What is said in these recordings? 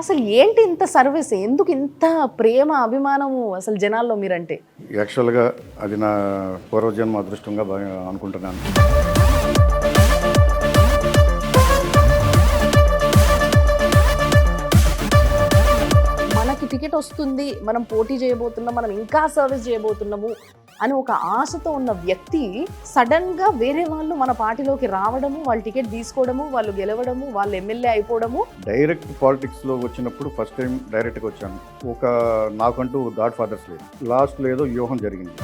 అసలు ఏంటి ఇంత సర్వీస్? ఎందుకు ఇంత ప్రేమ, అభిమానము అసలు జనాల్లో మీరంటే? యాక్చువల్గా అది నా పూర్వజన్మ అదృష్టంగా అనుకుంటున్నాను. మనకి టికెట్ వస్తుంది, మనం పోటీ చేయబోతున్నాం, మనం ఇంకా సర్వీస్ చేయబోతున్నాము అని ఒక ఆశతో ఉన్న వ్యక్తి సడన్గా వేరే వాళ్ళు మన పార్టీలోకి రావడము, వాళ్ళు టికెట్ తీసుకోవడము, వాళ్ళు గెలవడము, వాళ్ళు ఎమ్మెల్యే అయిపోవడము. డైరెక్ట్ పాలిటిక్స్లో వచ్చినప్పుడు ఫస్ట్ టైం డైరెక్ట్గా వచ్చాను. నాకంటూ గాడ్ ఫాదర్స్ లేదు. లాస్ట్లో ఏదో వ్యూహం జరిగింది.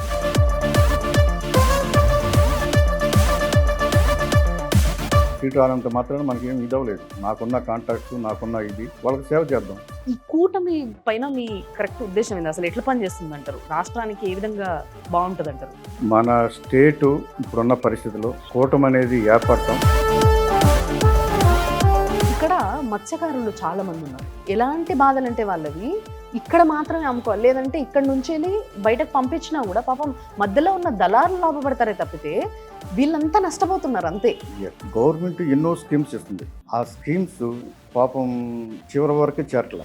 సీటు రానంత మాత్రాన మనకేం ఇదవలేదు. నాకున్న కాంటాక్ట్స్, నాకున్న ఇది వాళ్ళకి సేవ చేద్దాం. ఈ కూటమి పైన మీ కరెక్ట్ ఉద్దేశం ఏంది? అసలు ఎట్లా పనిచేస్తుంది అంటారు? రాష్ట్రానికి ఏ విధంగా బాగుంటుంది అంటారు? మన స్టేటు ఇప్పుడున్న పరిస్థితిలో కూటమి అనేది ఏర్పడతాం. ఇక్కడ మత్స్యకారులు చాలా మంది ఉన్నారు. ఎలాంటి బాధలంటే వాళ్ళవి ఇక్కడ మాత్రమే అమ్ముకోవాలి, లేదంటే ఇక్కడ నుంచి వెళ్ళి బయటకు పంపించినా కూడా పాపం మధ్యలో ఉన్న దళారులు లాభపడతారే తప్పితే వీళ్ళంతా నష్టపోతున్నారు అంతే. గవర్నమెంట్ ఎన్నో స్కీమ్స్ ఇస్తుంది. ఆ స్కీమ్స్ పాపం చివరి వరకే చేరట్ల.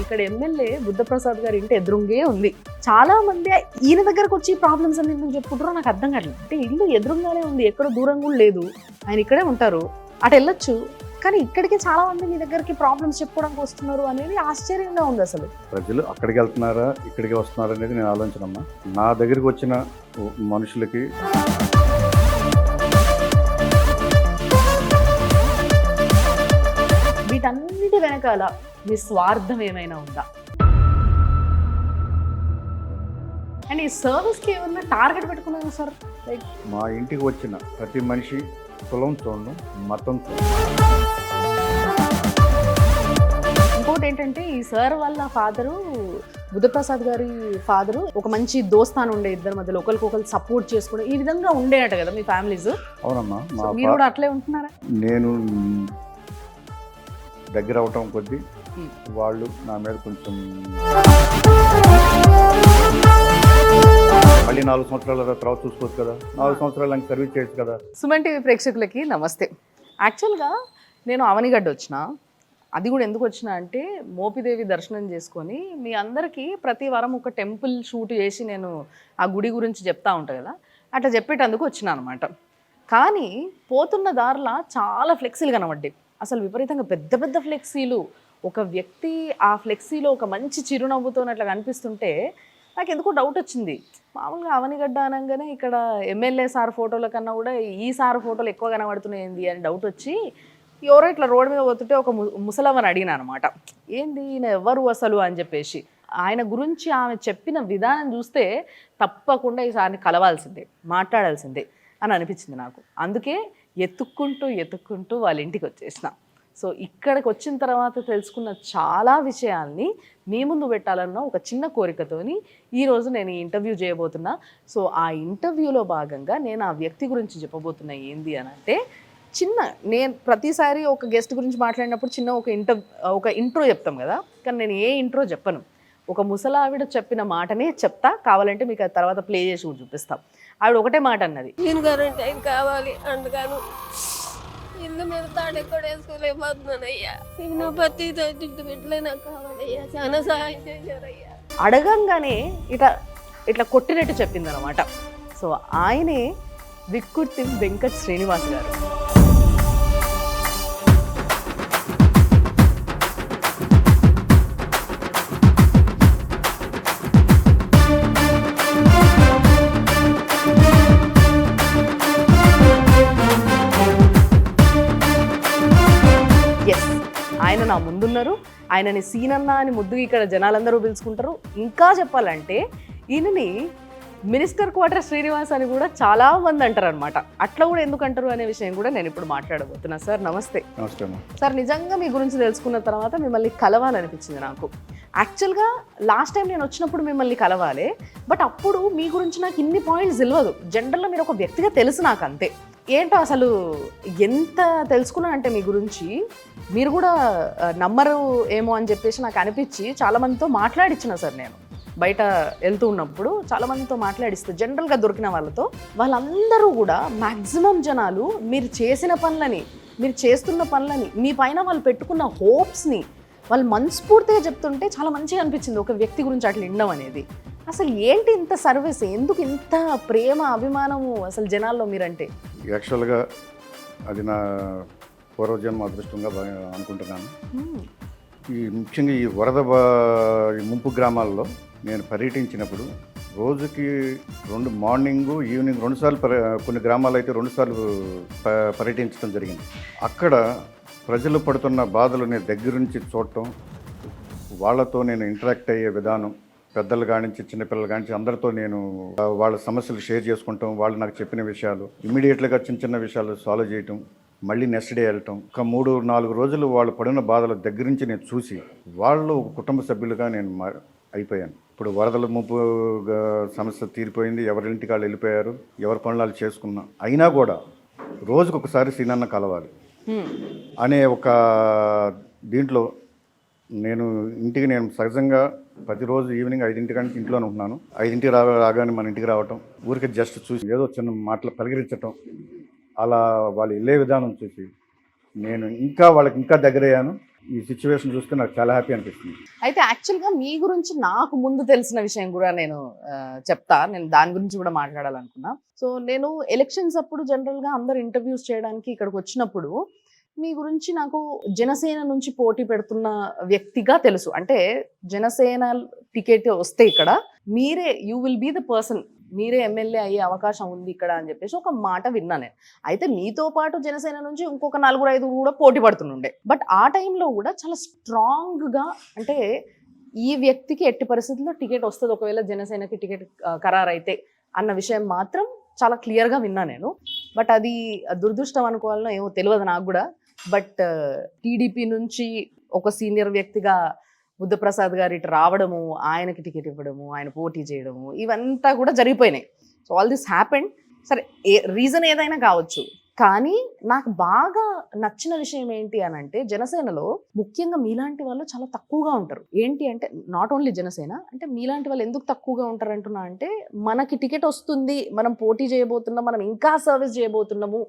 ఇక్కడ ఎమ్మెల్యే బుద్ధప్రసాద్ గారి ఇంటి ఎదురుంగే ఉంది. చాలా మంది ఈయన దగ్గరకు వచ్చి ప్రాబ్లమ్స్ అని ఎందుకు చెప్పుకుంటారో నాకు అర్థం కావట్లేదు. అంటే ఇల్లు ఎదురుగానే ఉంది, ఎక్కడో దూరం కూడా లేదు, ఆయన ఇక్కడే ఉంటారు, అటు వెళ్ళొచ్చు. కానీ ఇక్కడికి చాలా మంది మీ దగ్గరికి ప్రాబ్లమ్స్ చెప్పుకోవడానికి వస్తున్నారు అనేది ఆశ్చర్యంగా ఉంది. అసలు ప్రజలు అక్కడికి వెళ్తున్నారా ఇక్కడికి వస్తున్నారా అనేది నేను ఆలోచనమ్మా. నా దగ్గరికి వచ్చిన మనుషులకి వీటన్నిటి వెనకాల మీ స్వార్థం ఏమైనా ఉందా? అండ్ ఈ సర్వీస్కి ఏమన్నా టార్గెట్ పెట్టుకున్నాను సార్? లైక్ మా ఇంటికి వచ్చిన ప్రతి మనిషి కులం చూడడం, మతం చూడడం. ఇంకోటి ఏంటంటే ఈ సార్ వాళ్ళ ఫాదరు, బుద్ధప్రసాద్ గారి ఫాదరు ఒక మంచి దోస్తాను ఉండే, ఇద్దరి మధ్యలో ఒకరికొకరు సపోర్ట్ చేసుకుని ఈ విధంగా ఉండేట కదా మీ ఫ్యామిలీస్? అవునమ్మా. మీరు కూడా అట్లే ఉంటున్నారా? నేను దగ్గర అవటం కొద్దీ వాళ్ళు నా మీద కొంచెం మళ్ళీ 4 సంవత్సరాల తర్వాత చూసుకోవచ్చు కదా, 4 సంవత్సరాలు నాకు సర్వీస్ చేయొచ్చు కదా. సుమన్ టీవీ ప్రేక్షకులకి నమస్తే. యాక్చువల్గా నేను అవనిగడ్డ వచ్చిన, అది కూడా ఎందుకు వచ్చిన అంటే మోపిదేవి దర్శనం చేసుకొని మీ అందరికీ ప్రతి వారం ఒక టెంపుల్ షూట్ చేసి నేను ఆ గుడి గురించి చెప్తా ఉంటాను కదా, అట్లా చెప్పేటందుకు వచ్చిన అనమాట. కానీ పోతున్న దారిలో చాలా ఫ్లెక్సీలు కనబడ్డాయి. అసలు విపరీతంగా పెద్ద పెద్ద ఫ్లెక్సీలు. ఒక వ్యక్తి ఆ ఫ్లెక్సీలో ఒక మంచి చిరునవ్వుతో అట్లా కనిపిస్తుంటే నాకు ఎందుకో డౌట్ వచ్చింది. మామూలుగా అవనిగడ్డ అనగానే ఇక్కడ ఎమ్మెల్యే సార్ ఫోటోల కన్నా కూడా ఈ సార్ ఫోటోలు ఎక్కువ కనబడుతున్నాయి ఏంది అని డౌట్ వచ్చి ఎవరో ఇట్లా రోడ్డు మీద పోతుంటే ఒక ముసలమ్మని అడిగిన అనమాట, ఏంది ఈయన ఎవరు అసలు అని చెప్పేసి. ఆయన గురించి ఆమె చెప్పిన విధానం చూస్తే తప్పకుండా ఈసారిని కలవాల్సిందే, మాట్లాడాల్సిందే అని అనిపించింది నాకు. అందుకే ఎత్తుక్కుంటూ వాళ్ళ ఇంటికి వచ్చేసిన. సో ఇక్కడికి వచ్చిన తర్వాత తెలుసుకున్న చాలా విషయాల్ని మీ ముందు పెట్టాలన్న ఒక చిన్న కోరికతోని ఈరోజు నేను ఈ ఇంటర్వ్యూ చేయబోతున్నా. సో ఆ ఇంటర్వ్యూలో భాగంగా నేను ఆ వ్యక్తి గురించి చెప్పబోతున్నా. ఏంది అని అంటే నేను ప్రతిసారి ఒక గెస్ట్ గురించి మాట్లాడినప్పుడు చిన్న ఒక ఇంట్రో చెప్తాం కదా, కానీ నేను ఏ ఇంట్రో చెప్పను. ఒక ముసలావిడ చెప్పిన మాటనే చెప్తా, కావాలంటే మీకు అది తర్వాత ప్లే చేసి కూడా చూపిస్తాం. ఆవిడ ఒకటే మాట అన్నది, నేను కరెంట్ టైం కావాలి అందుకను ఇల్లు మీద తాడు ఎక్కడ వేసుకోలేకపోతున్నానయ్యా. నీకు నా పత్తి బిడ్డలే నాకు కావాలయ్యా, చాలా సహాయం చేశారయ్యా. అడగంగానే ఇట్లా కొట్టినట్టు చెప్పింది అనమాట. సో ఆయనే విక్కుర్తి వెంకట్ శ్రీనివాస్ గారు. ఆయన నా ముందున్నారు. ఆయనని సీనన్న అని ముద్దుగా ఇక్కడ జనాలందరూ పిలుచుకుంటారు. ఇంకా చెప్పాలంటే ఈయనని మినిస్టర్ క్వార్టర్ శ్రీనివాస్ అని కూడా చాలా మంది అంటారు అనమాట. అట్లా కూడా ఎందుకు అంటారు అనే విషయం కూడా నేను ఇప్పుడు మాట్లాడబోతున్నా. సార్ నమస్తే. నమస్తే సార్. నిజంగా మీ గురించి తెలుసుకున్న తర్వాత మిమ్మల్ని కలవాలనిపించింది నాకు. యాక్చువల్గా లాస్ట్ టైం నేను వచ్చినప్పుడు మిమ్మల్ని కలవాలి, బట్ అప్పుడు మీ గురించి నాకు ఇన్ని పాయింట్స్ తెలియదు. జనరల్గా మీరు ఒక వ్యక్తిగా తెలుసు నాకు, అంతే. ఏంటో అసలు ఎంత తెలుసుకున్నా అంటే మీ గురించి, మీరు కూడా నమ్మరు ఏమో అని చెప్పేసి నాకు అనిపించి చాలామందితో మాట్లాడించిన సార్. నేను బయట వెళ్తూ ఉన్నప్పుడు చాలామందితో మాట్లాడిస్తే జనరల్గా దొరికిన వాళ్ళతో, వాళ్ళందరూ కూడా మ్యాక్సిమం జనాలు మీరు చేసిన పనులని మీరు చేస్తున్న పనులని, మీ పైన వాళ్ళు పెట్టుకున్న హోప్స్ని వాళ్ళు మనస్ఫూర్తిగా చెప్తుంటే చాలా మంచిగా అనిపించింది ఒక వ్యక్తి గురించి అట్లా వినడం అనేది. అసలు ఏంటి ఇంత సర్వీస్, ఎందుకు ఇంత ప్రేమ అభిమానము అసలు జనాల్లో మీరంటే? యాక్చువల్గా అది నా పూర్వజన్మ అదృష్టంగా అనుకుంటున్నాను. ముఖ్యంగా ఈ వరద ఈ ముంపు గ్రామాల్లో నేను పర్యటించినప్పుడు రోజుకి మార్నింగు ఈవినింగ్ 2 సార్లు కొన్ని గ్రామాలు అయితే 2 సార్లు పర్యటించడం జరిగింది. అక్కడ ప్రజలు పడుతున్న బాధలు నేను దగ్గర నుంచి చూడటం, వాళ్ళతో నేను ఇంటరాక్ట్ అయ్యే విధానం, పెద్దలు కానించి చిన్నపిల్లలు కానించి అందరితో నేను వాళ్ళ సమస్యలు షేర్ చేసుకుంటాం, వాళ్ళు నాకు చెప్పిన విషయాలు ఇమీడియట్గా చిన్న చిన్న విషయాలు సాల్వ్ చేయటం, మళ్ళీ నెక్స్ట్ డే వెళ్ళటం, ఒక 3-4 రోజులు వాళ్ళు పడిన బాధల దగ్గర నుంచి నేను చూసి వాళ్ళు కుటుంబ సభ్యులుగా నేను అయిపోయాను. ఇప్పుడు వరదల ముంపు సమస్య తీరిపోయింది, ఎవరింటికి వాళ్ళు వెళ్ళిపోయారు, ఎవరి పనులు వాళ్ళు చేసుకున్నా, అయినా కూడా రోజుకొకసారి సీనన్న కలవాలి అనే ఒక దీంట్లో నేను సహజంగా ప్రతిరోజు ఈవినింగ్ 5 గంటలకు ఇంట్లోనే ఉంటున్నాను. 5 రాగానే మన ఇంటికి రావటం, ఊరికి జస్ట్ చూసి ఏదో చిన్న మాటలు పలకరించటం, అలా వాళ్ళు వెళ్ళే విధానం చూసి నేను వాళ్ళకి ఇంకా దగ్గరయ్యాను. ఈ సిచ్యువేషన్ చూస్తే నాకు చాలా హ్యాపీ అనిపిస్తుంది. అయితే యాక్చువల్గా మీ గురించి నాకు ముందు తెలిసిన విషయం కూడా నేను చెప్తా, నేను దాని గురించి కూడా మాట్లాడాలనుకున్నా. సో నేను ఎలక్షన్స్ అప్పుడు జనరల్గా అందరు ఇంటర్వ్యూస్ చేయడానికి ఇక్కడికి వచ్చినప్పుడు మీ గురించి నాకు జనసేన నుంచి పోటీ పెడుతున్న వ్యక్తిగా తెలుసు. అంటే జనసేన టికెట్ వస్తే ఇక్కడ మీరే you will be the person, మీరే ఎమ్మెల్యే అయ్యే అవకాశం ఉంది ఇక్కడ అని చెప్పేసి ఒక మాట విన్నా నేను. అయితే మీతో పాటు జనసేన నుంచి ఇంకొక 4-5 కూడా పోటీ పడుతుండే. బట్ ఆ టైంలో కూడా చాలా స్ట్రాంగ్గా, అంటే ఈ వ్యక్తికి ఎట్టి పరిస్థితుల్లో టికెట్ వస్తుంది ఒకవేళ జనసేనకి టికెట్ ఖరారైతే అన్న విషయం మాత్రం చాలా క్లియర్గా విన్నా నేను. బట్ అది దురదృష్టం అనుకోవాలనో ఏమో తెలియదు నాకు కూడా. బట్ టీడీపీ నుంచి ఒక సీనియర్ వ్యక్తిగా బుద్ధప్రసాద్ గారు ఇటు రావడము, ఆయనకి టికెట్ ఇవ్వడము, ఆయన పోటీ చేయడము, ఇవంతా కూడా జరిగిపోయినాయి. So all this happened. సరే, రీజన్ ఏదైనా కావచ్చు, కానీ నాకు బాగా నచ్చిన విషయం ఏంటి అని అంటే జనసేనలో ముఖ్యంగా మీలాంటి వాళ్ళు చాలా తక్కువగా ఉంటారు. ఏంటి అంటే నాట్ ఓన్లీ జనసేన, అంటే మీలాంటి వాళ్ళు ఎందుకు తక్కువగా ఉంటారు అంటున్నా అంటే, మనకి టికెట్ వస్తుంది, మనం పోటీ చేయబోతున్నాం, మనం ఇంకా సర్వీస్ చేయబోతున్నాము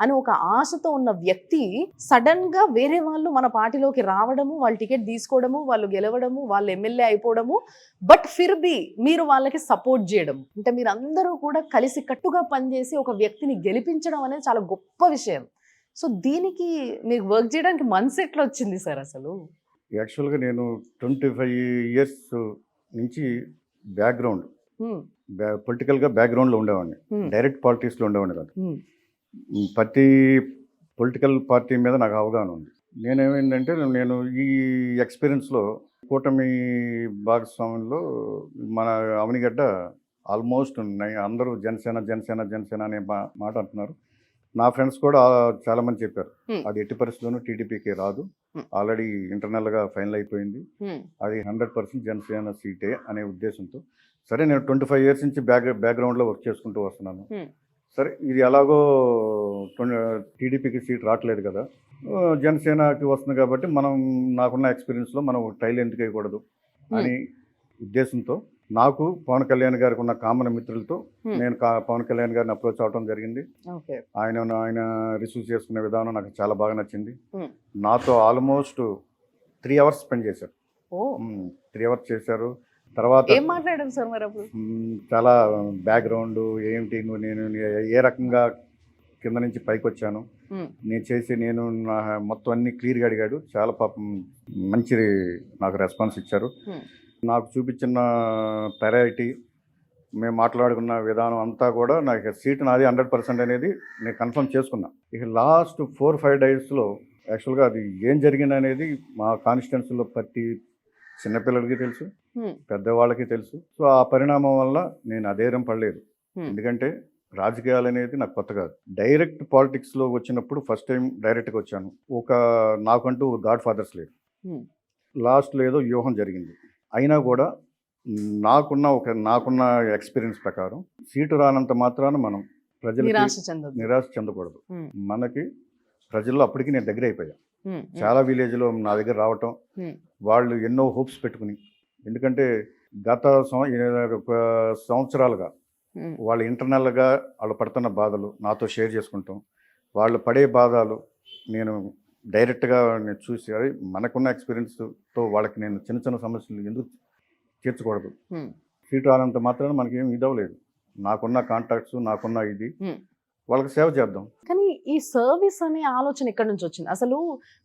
అని ఒక ఆశతో ఉన్న వ్యక్తి సడన్ గా వేరే వాళ్ళు మన పార్టీలోకి రావడము, వాళ్ళు టికెట్ తీసుకోవడము, వాళ్ళు గెలవడము, వాళ్ళు ఎమ్మెల్యే అయిపోవడము, బట్ ఫిర్ బి మీరు వాళ్ళకి సపోర్ట్ చేయడం, అంటే మీరు అందరూ కూడా కలిసి కట్టుగా పనిచేసి ఒక వ్యక్తిని గెలిపించడం అనేది చాలా గొప్ప విషయం. సో దీనికి మీకు వర్క్ చేయడానికి మనసు ఎట్లా వచ్చింది సార్ అసలు? యాక్చువల్గా నేను 25 years నుంచి బ్యాక్గ్రౌండ్ పొలిటికల్గా బ్యాక్గ్రౌండ్లో ఉండేవాడిని, డైరెక్ట్ పాలిటిక్స్లో ఉండేవాడిని కాదు. ప్రతి పొలిటికల్ పార్టీ మీద నాకు అవగాహన ఉంది. నేనేమైందంటే నేను ఈ ఎక్స్పీరియన్స్లో కూటమి భాగస్వామ్యంలో మన అవనిగడ్డ ఆల్మోస్ట్ అందరూ జనసేన అనే మాట అంటున్నారు. నా ఫ్రెండ్స్ కూడా చాలామంది చెప్పారు అది ఎట్టి పరిస్థితుల్లోనూ టీడీపీకి రాదు, ఆల్రెడీ ఇంటర్నల్గా ఫైనల్ అయిపోయింది, అది 100% జనసేన సీటే అనే ఉద్దేశంతో సరే నేను 25 years నుంచి బ్యాక్గ్రౌండ్లో వర్క్ చేసుకుంటూ వస్తున్నాను. సరే ఇది ఎలాగో టీడీపీకి సీట్ రావట్లేదు కదా, జనసేనకి వస్తుంది కాబట్టి నాకున్న ఎక్స్పీరియన్స్లో మనం ట్రైల్ ఎందుకు వేయకూడదు అని ఉద్దేశంతో నాకు పవన్ కళ్యాణ్ గారికి ఉన్న కామన్ మిత్రులతో నేను పవన్ కళ్యాణ్ గారిని అప్రోచ్ అవడం జరిగింది. ఆయన రిసీవ్ చేసుకునే విధానం నాకు చాలా బాగా నచ్చింది. నాతో ఆల్మోస్ట్ 3 hours స్పెండ్ చేశారు. 3 hours చేశారు. తర్వాత ఏం మాట్లాడారు సార్ మరి అప్పుడు? చాలా బ్యాక్గ్రౌండ్ ఏంటి, నేను ఏ రకంగా కింద నుంచి పైకి వచ్చాను, నేను మొత్తం అన్ని క్లియర్గా అడిగాడు. చాలా పాపం మంచి నాకు రెస్పాన్స్ ఇచ్చారు. నాకు చూపించిన ప్రయారిటీ, మేము మాట్లాడుకున్న విధానం అంతా కూడా నాకు సీట్ నాది 100% అనేది నేను కన్ఫర్మ్ చేసుకున్నా. ఇక లాస్ట్ 4-5 daysలో యాక్చువల్గా అది ఏం జరిగింది అనేది మా కాన్స్టిట్యున్సీలో ప్రతి చిన్నపిల్లలకి తెలుసు, పెద్దవాళ్ళకి తెలుసు. సో ఆ పరిణామం వల్ల నేను అధైర్యం పడలేదు. ఎందుకంటే రాజకీయాలు అనేది నాకు కొత్త కాదు. డైరెక్ట్ పాలిటిక్స్లో వచ్చినప్పుడు ఫస్ట్ టైం డైరెక్ట్గా వచ్చాను. నాకంటూ గాడ్ ఫాదర్స్ లేరు. లాస్ట్లో ఏదో వ్యూహం జరిగింది. అయినా కూడా నాకున్న ఎక్స్పీరియన్స్ ప్రకారం సీటు రానంత మాత్రాన మనం ప్రజలకు నిరాశ చెందకూడదు. మనకి ప్రజల్లో అప్పటికి నేను దగ్గర అయిపోయా. చాలా విలేజ్లో నా దగ్గర రావటం, వాళ్ళు ఎన్నో హోప్స్ పెట్టుకుని, ఎందుకంటే గత సంవత్సరాలుగా వాళ్ళు ఇంటర్నల్గా వాళ్ళు పడుతున్న బాధలు నాతో షేర్ చేసుకుంటాం, వాళ్ళు పడే బాధలు నేను డైరెక్ట్గా నేను చూసి అరే మనకున్న ఎక్స్పీరియన్స్తో వాళ్ళకి నేను చిన్న చిన్న సమస్యలు ఎందుకు తీర్చకూడదు, సీటు రానంత మాత్రాన మనకేం ఇదవలేదు, నాకున్న కాంటాక్ట్స్ నాకున్న ఇది వాళ్ళకి సేవ చేద్దాం. కానీ ఈ సర్వీస్ అనే ఆలోచన ఎక్కడి నుంచి వచ్చింది? అసలు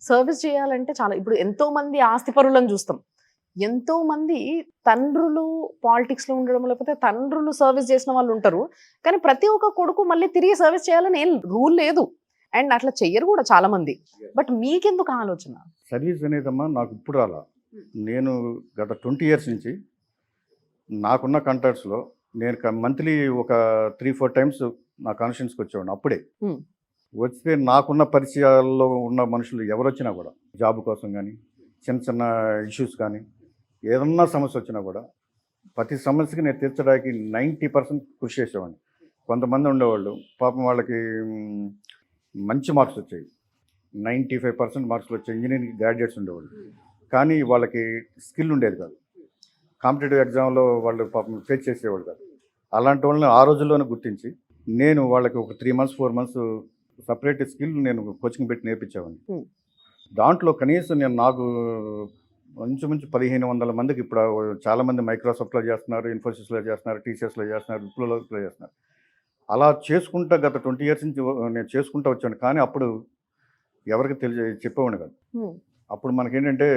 సర్వీస్ చేయాలంటే చాలా, ఇప్పుడు ఎంతో మంది ఆస్తిపరులను చూస్తాం, ఎంతో మంది తండ్రులు పాలిటిక్స్లో ఉండడం, లేకపోతే తండ్రులు సర్వీస్ చేసిన వాళ్ళు ఉంటారు, కానీ ప్రతి ఒక్క కొడుకు మళ్ళీ తిరిగి సర్వీస్ చేయాలని ఏం రూల్ లేదు, అండ్ అట్లా చెయ్యరు కూడా చాలా మంది. బట్ మీకెందుకు ఆలోచన? సర్వీస్ అనేదమ్మా నాకు ఇప్పుడు రాలా. నేను గత 20 years నుంచి నాకున్న కాంటాక్ట్స్లో నేను మంత్లీ ఒక 3-4 times నా కాన్స్టిట్యూన్సీకి వచ్చేవాడిని. అప్పుడే వస్తే నాకున్న పరిచయాల్లో ఉన్న మనుషులు ఎవరు వచ్చినా కూడా జాబ్ కోసం కానీ చిన్న చిన్న ఇష్యూస్ కానీ ఏదన్నా సమస్య వచ్చినా కూడా ప్రతి సమస్యకి నేను తీర్చడానికి 90% కృషి చేసేవాడిని. కొంతమంది ఉండేవాళ్ళు పాపం వాళ్ళకి మంచి మార్క్స్ వచ్చాయి, 95% మార్క్స్లు వచ్చాయి, ఇంజనీరింగ్ గ్రాడ్యుయేట్స్ ఉండేవాళ్ళు, కానీ వాళ్ళకి స్కిల్ ఉండేది కాదు, కాంపిటేటివ్ ఎగ్జామ్లో వాళ్ళు పాపం ఫేస్ చేసేవాళ్ళు కాదు. అలాంటి వాళ్ళని ఆ రోజుల్లోనే గుర్తించి నేను వాళ్ళకి ఒక 3 months 4 months సపరేట్ స్కిల్ నేను కోచింగ్ పెట్టి నేర్పించేవాడిని. దాంట్లో కనీసం నేను నాకు మంచి 1500 మందికి ఇప్పుడు చాలామంది మైక్రోసాఫ్ట్లో చేస్తున్నారు, ఇన్ఫోసిస్లో చేస్తున్నారు, టీసీఎస్లో చేస్తున్నారు, విప్రోలో చేస్తున్నారు. అలా చేసుకుంటా గత 20 years నుంచి నేను చేసుకుంటూ వచ్చాను. కానీ అప్పుడు ఎవరికి చెప్పేవాడిని కాదు. అప్పుడు మనకేంటంటే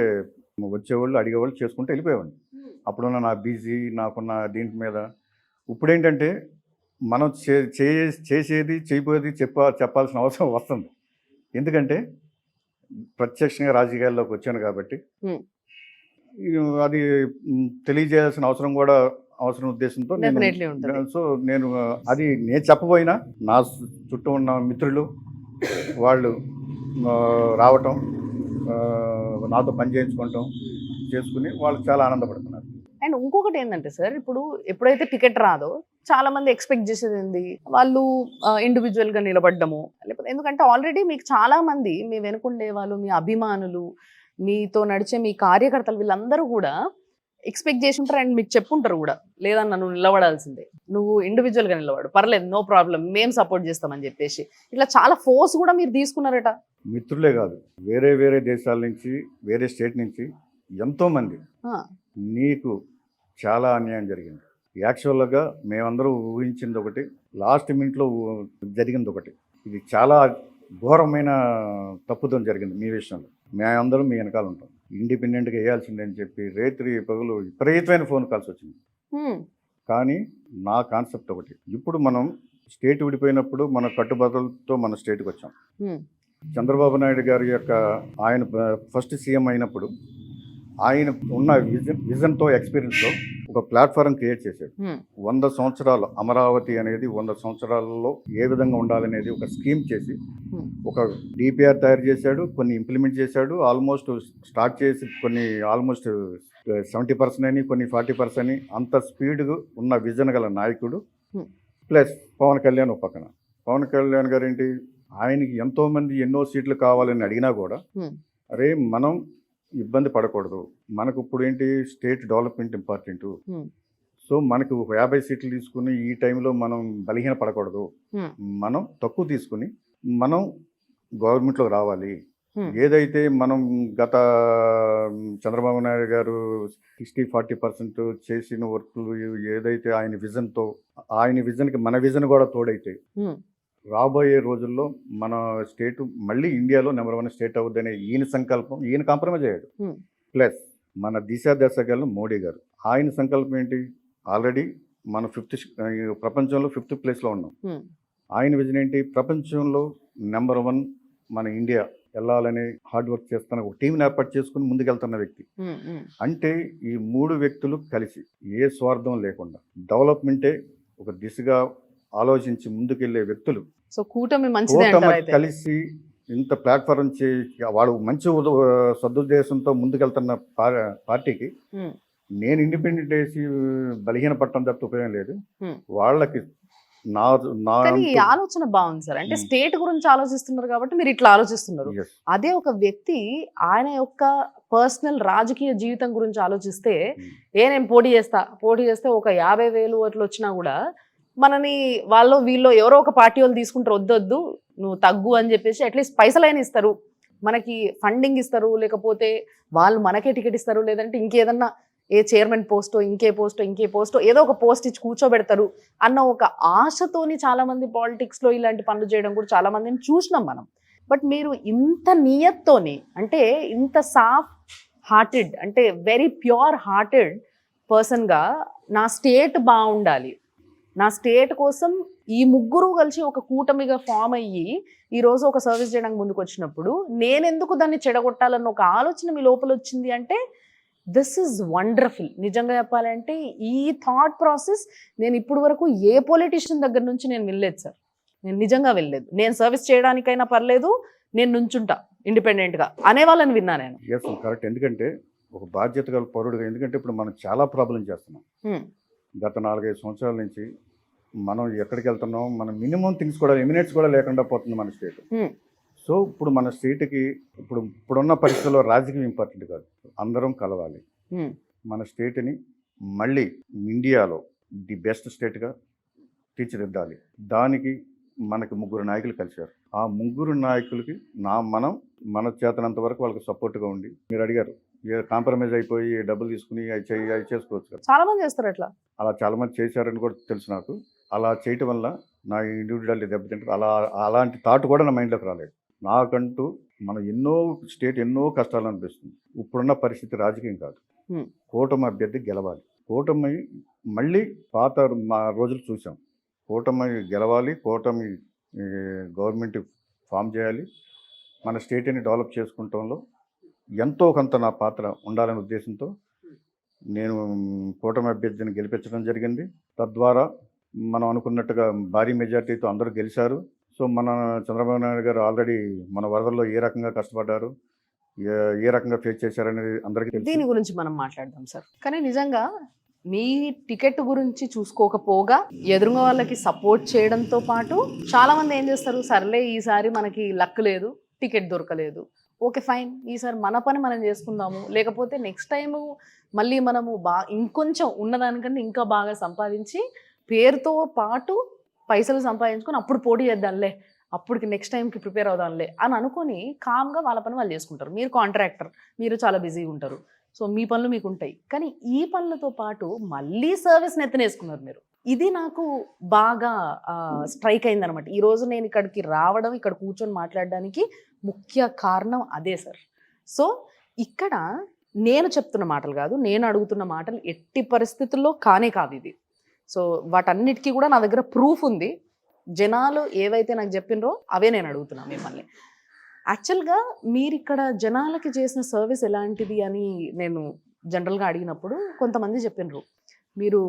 వచ్చేవాళ్ళు అడిగేవాళ్ళు చేసుకుంటూ వెళ్ళిపోయేవాడిని. అప్పుడున్న నా బిజీ నాకున్న దీంట్ మీద. ఇప్పుడు ఏంటంటే మనం చేసేది చేయబోయేది చెప్పాల్సిన అవసరం వస్తుంది. ఎందుకంటే ప్రత్యక్షంగా రాజకీయాల్లోకి వచ్చాను కాబట్టి అది తెలియజేయాల్సిన అవసరం ఉద్దేశంతో నేను అది నేను చెప్పబోయినా నా చుట్టూ ఉన్న మిత్రులు వాళ్ళు రావటం, నాతో పని చేయించుకోవటం చేసుకుని వాళ్ళు చాలా ఆనందపడుతున్నారు. అండ్ ఇంకొకటి ఏంటంటే సార్, ఇప్పుడు ఎప్పుడైతే టికెట్ రాదో చాలా మంది ఎక్స్పెక్ట్ చేసేది ఏంది, వాళ్ళు ఇండివిజువల్గా నిలబడ్డము, లేకపోతే ఎందుకంటే ఆల్రెడీ మీకు చాలా మంది మీ వెనుకుండే వాళ్ళు, మీ అభిమానులు, మీతో నడిచే మీ కార్యకర్తలు వీళ్ళందరూ కూడా ఎక్స్పెక్ట్ చేసి ఉంటారు అండ్ మీకు చెప్పుంటారు కూడా, లేదన్నా నువ్వు నిలబడాల్సిందే, నువ్వు ఇండివిజువల్గా నిలబడు, పర్లేదు నో ప్రాబ్లం మేము సపోర్ట్ చేస్తామని చెప్పేసి ఇట్లా చాలా ఫోర్స్ కూడా మీరు తీసుకున్నారట. మిత్రులే కాదు, వేరే దేశాల నుంచి, వేరే స్టేట్ నుంచి ఎంతోమంది నీకు చాలా అన్యాయం జరిగింది. యాక్చువల్గా మేమందరూ ఊహించింది ఒకటి, లాస్ట్ మినిట్లో జరిగింది ఒకటి. ఇది చాలా ఘోరమైన తప్పుదం జరిగింది మీ విషయంలో. మేమందరం మీ వెనకాల ఉంటాం, ఇండిపెండెంట్గా వేయాల్సిందని చెప్పి రేత్రి పగులు విపరీతమైన ఫోన్ కాల్స్ వచ్చింది. కానీ నా కాన్సెప్ట్ ఒకటి, ఇప్పుడు మనం స్టేట్ విడిపోయినప్పుడు మన కట్టుబాటులతో మన స్టేట్కి వచ్చాం. చంద్రబాబు నాయుడు గారి యొక్క ఆయన ఫస్ట్ సీఎం అయినప్పుడు ఆయన ఉన్న విజన్తో ఎక్స్పీరియన్స్తో ఒక ప్లాట్ఫారం క్రియేట్ చేశాడు. 100 సంవత్సరాలు అమరావతి అనేది 100 సంవత్సరాలలో ఏ విధంగా ఉండాలనేది ఒక స్కీమ్ చేసి ఒక డిపిఆర్ తయారు చేశాడు, కొన్ని ఇంప్లిమెంట్ చేశాడు. ఆల్మోస్ట్ స్టార్ట్ చేసి కొన్ని ఆల్మోస్ట్ 70% అని, కొన్ని 40% అని, అంత స్పీడ్గా ఉన్న విజన్ గల నాయకుడు. ప్లస్ పవన్ కళ్యాణ్ ఒక పక్కన. పవన్ కళ్యాణ్ గారు ఏంటి, ఆయనకి ఎంతోమంది ఎన్నో సీట్లు కావాలని అడిగినా కూడా అరే మనం ఇబ్బంది పడకూడదు, మనకు ఇప్పుడు ఏంటి స్టేట్ డెవలప్మెంట్ ఇంపార్టెంట్, సో మనకు 50 సీట్లు తీసుకుని ఈ టైంలో మనం బలహీన పడకూడదు, మనం తక్కువ తీసుకుని మనం గవర్నమెంట్లోకి రావాలి. ఏదైతే మనం గత చంద్రబాబు నాయుడు గారు 60-40% చేసిన వర్క్లు ఏదైతే ఆయన విజన్తో, ఆయన విజన్కి మన విజన్ కూడా తోడైతే రాబోయే రోజుల్లో మన స్టేట్ మళ్ళీ ఇండియాలో నెంబర్ 1 స్టేట్ అవుద్దనే ఈయన సంకల్పం, ఈయన కాంప్రమైజ్ అయ్యాడు. ప్లస్ మన దశగారు మోడీ గారు, ఆయన సంకల్పం ఏంటి, ఆల్రెడీ మన ప్రపంచంలో 5th ప్లేస్లో ఉన్నాం. ఆయన విజన్ ఏంటి, ప్రపంచంలో నెంబర్ 1 మన ఇండియా వెళ్ళాలని హార్డ్ వర్క్ చేస్తున్న ఒక టీంని ఏర్పాటు చేసుకుని ముందుకెళ్తున్న వ్యక్తి. అంటే ఈ 3 వ్యక్తులు కలిసి ఏ స్వార్థం లేకుండా డెవలప్మెంటే ఒక దిశగా ఆలోచించి ముందుకెళ్లే వ్యక్తులు. సో కూటమి కలిసి ఇంత ప్లాట్ఫారం వాడు మంచి సదుద్దేశంతో ముందుకెళ్తున్న పార్టీకి నేను ఇండిపెండెంట్ వేసి బలహీన పట్టడం తప్ప ఉపయోగం లేదు. వాళ్ళకి ఆలోచన బాగుంది సార్. అంటే స్టేట్ గురించి ఆలోచిస్తున్నారు కాబట్టి మీరు ఇట్లా ఆలోచిస్తున్నారు. అదే ఒక వ్యక్తి ఆయన యొక్క పర్సనల్ రాజకీయ జీవితం గురించి ఆలోచిస్తే, నేను పోటీ చేస్తే ఒక 50,000 ఓట్లు వచ్చినా కూడా మనని వీళ్ళు ఎవరో ఒక పార్టీ వాళ్ళు తీసుకుంటారు, వద్దొద్దు నువ్వు తగ్గు అని చెప్పేసి అట్లీస్ట్ పైసలైనా ఇస్తారు, మనకి ఫండింగ్ ఇస్తారు, లేకపోతే వాళ్ళు మనకే టికెట్ ఇస్తారు, లేదంటే ఇంకేదన్నా ఏ చైర్మన్ పోస్టో ఇంకే పోస్టో ఏదో ఒక పోస్ట్ ఇచ్చి కూర్చోబెడతారు అన్న ఒక ఆశతోని చాలామంది పాలిటిక్స్లో ఇలాంటి పనులు చేయడం కూడా చాలా మందిని చూసినాం మనం. బట్ మీరు ఇంత నియత్తోని, అంటే ఇంత సాఫ్ట్ హార్టెడ్, అంటే వెరీ ప్యూర్ హార్టెడ్ పర్సన్గా నా స్టేట్ బాగుండాలి, నా స్టేట్ కోసం ఈ ముగ్గురు కలిసి ఒక కూటమిగా ఫామ్ అయ్యి ఈరోజు ఒక సర్వీస్ చేయడానికి ముందుకు వచ్చినప్పుడు నేనెందుకు దాన్ని చెడగొట్టాలన్న ఒక ఆలోచన మీ లోపల వచ్చింది అంటే దిస్ ఈజ్ వండర్ఫుల్. నిజంగా చెప్పాలంటే ఈ థాట్ ప్రాసెస్ నేను ఇప్పుడు వరకు ఏ పొలిటీషియన్ దగ్గర నుంచి నేను వెళ్ళలేదు సార్, నేను నిజంగా వెళ్ళలేదు. నేను సర్వీస్ చేయడానికైనా పర్లేదు, నేను నుంచుంటా ఇండిపెండెంట్గా అనే వాళ్ళని విన్నా నేను. Yes correct. ఎందుకంటే ఒక బాధ్యత గల పౌరుడుగా, ఎందుకంటే ఇప్పుడు మనం చాలా ప్రాబ్లం చేస్తున్నాం. గత 4-5 సంవత్సరాల నుంచి మనం ఎక్కడికి వెళ్తున్నాం, మన మినిమం థింగ్స్ కూడా ఎమినెట్స్ కూడా లేకుండా పోతుంది మన స్టేట్. సో ఇప్పుడు మన స్టేట్కి ఇప్పుడున్న పరిస్థితుల్లో రాజకీయం ఇంపార్టెంట్ కాదు, అందరం కలవాలి. మన స్టేట్ని మళ్ళీ ఇండియాలో ది బెస్ట్ స్టేట్గా తీర్చిదిద్దాలి. దానికి మనకి 3 నాయకులు కలిశారు. ఆ 3 నాయకులకి మన చేతనంత వరకు వాళ్ళకి సపోర్ట్గా ఉండి, మీరు అడిగారు కాంప్రమైజ్ అయిపోయి డబ్బులు తీసుకుని అవి చేసుకోవచ్చు కదా, చాలా మంది చేస్తారు అట్లా. అలా చాలా మంది చేశారని కూడా తెలుసు నాకు. అలా చేయటం వల్ల నా ఇండివిజువాలిటీ దెబ్బతింటారు. అలాంటి థాట్ కూడా నా మైండ్లోకి రాలేదు. నాకంటూ మనం ఎన్నో కష్టాలు అనిపిస్తుంది. ఇప్పుడున్న పరిస్థితి రాజకీయం కాదు, కూటమి అభ్యర్థి గెలవాలి. కూటమి మళ్ళీ పాత మా రోజులు చూసాం. కూటమి గెలవాలి, కూటమి గవర్నమెంట్ ఫామ్ చేయాలి, మన స్టేట్ని డెవలప్ చేసుకుంటంలో ఎంతో కొంత నా పాత్ర ఉండాలనే ఉద్దేశంతో నేను కూటమి అభ్యర్థిని గెలిపించడం జరిగింది. తద్వారా మనం అనుకున్నట్టుగా భారీ మెజార్టీతో అందరూ గెలిచారు. సో మన చంద్రబాబు నాయుడు గారు ఆల్రెడీ మన వరదల్లో ఏ రకంగా కష్టపడ్డారు, ఏ రకంగా ఫేస్ చేశారనేది అందరికీ తెలుసు. దీని గురించి మనం మాట్లాడదాం సార్. కానీ నిజంగా మీ టికెట్ గురించి చూసుకోకపోగా ఎదురుగా వాళ్ళకి సపోర్ట్ చేయడంతో పాటు చాలా మంది ఏం చేస్తారు, సర్లే ఈసారి మనకి లక్ లేదు, టికెట్ దొరకలేదు, ఓకే ఫైన్, ఈసారి మన పని మనం చేసుకుందాము, లేకపోతే నెక్స్ట్ టైము మళ్ళీ మనము ఇంకొంచెం ఉన్నదానికంటే ఇంకా బాగా సంపాదించి పేరుతో పాటు పైసలు సంపాదించుకొని అప్పుడు పోటీ చేద్దాంలే, అప్పటికి నెక్స్ట్ టైంకి ప్రిపేర్ అవుదాంలే అని అనుకొని కామ్గా వాళ్ళ పని వాళ్ళు చేసుకుంటారు. మీరు కాంట్రాక్టర్, మీరు చాలా బిజీగా ఉంటారు, సో మీ పనులు మీకు ఉంటాయి. కానీ ఈ పనులతో పాటు మళ్ళీ సర్వీస్ని ఎత్తనేసుకున్నారు మీరు. ఇది నాకు బాగా స్ట్రైక్ అయిందనమాట. ఈరోజు నేను ఇక్కడికి రావడం, ఇక్కడ కూర్చొని మాట్లాడడానికి ముఖ్య కారణం అదే సార్. సో ఇక్కడ నేను చెప్తున్న మాటలు కాదు, నేను అడుగుతున్న మాటలు ఎట్టి పరిస్థితుల్లో కానే కాదు ఇది. సో వాటన్నిటికీ కూడా నా దగ్గర ప్రూఫ్ ఉంది. జనాలు ఏవైతే నాకు చెప్పినరో అవే నేను అడుగుతున్నాను మిమ్మల్ని. యాక్చువల్గా మీరు ఇక్కడ జనాలకి చేసిన సర్వీస్ ఎలాంటిది అని నేను జనరల్గా అడిగినప్పుడు కొంతమంది చెప్పినరు, మీరు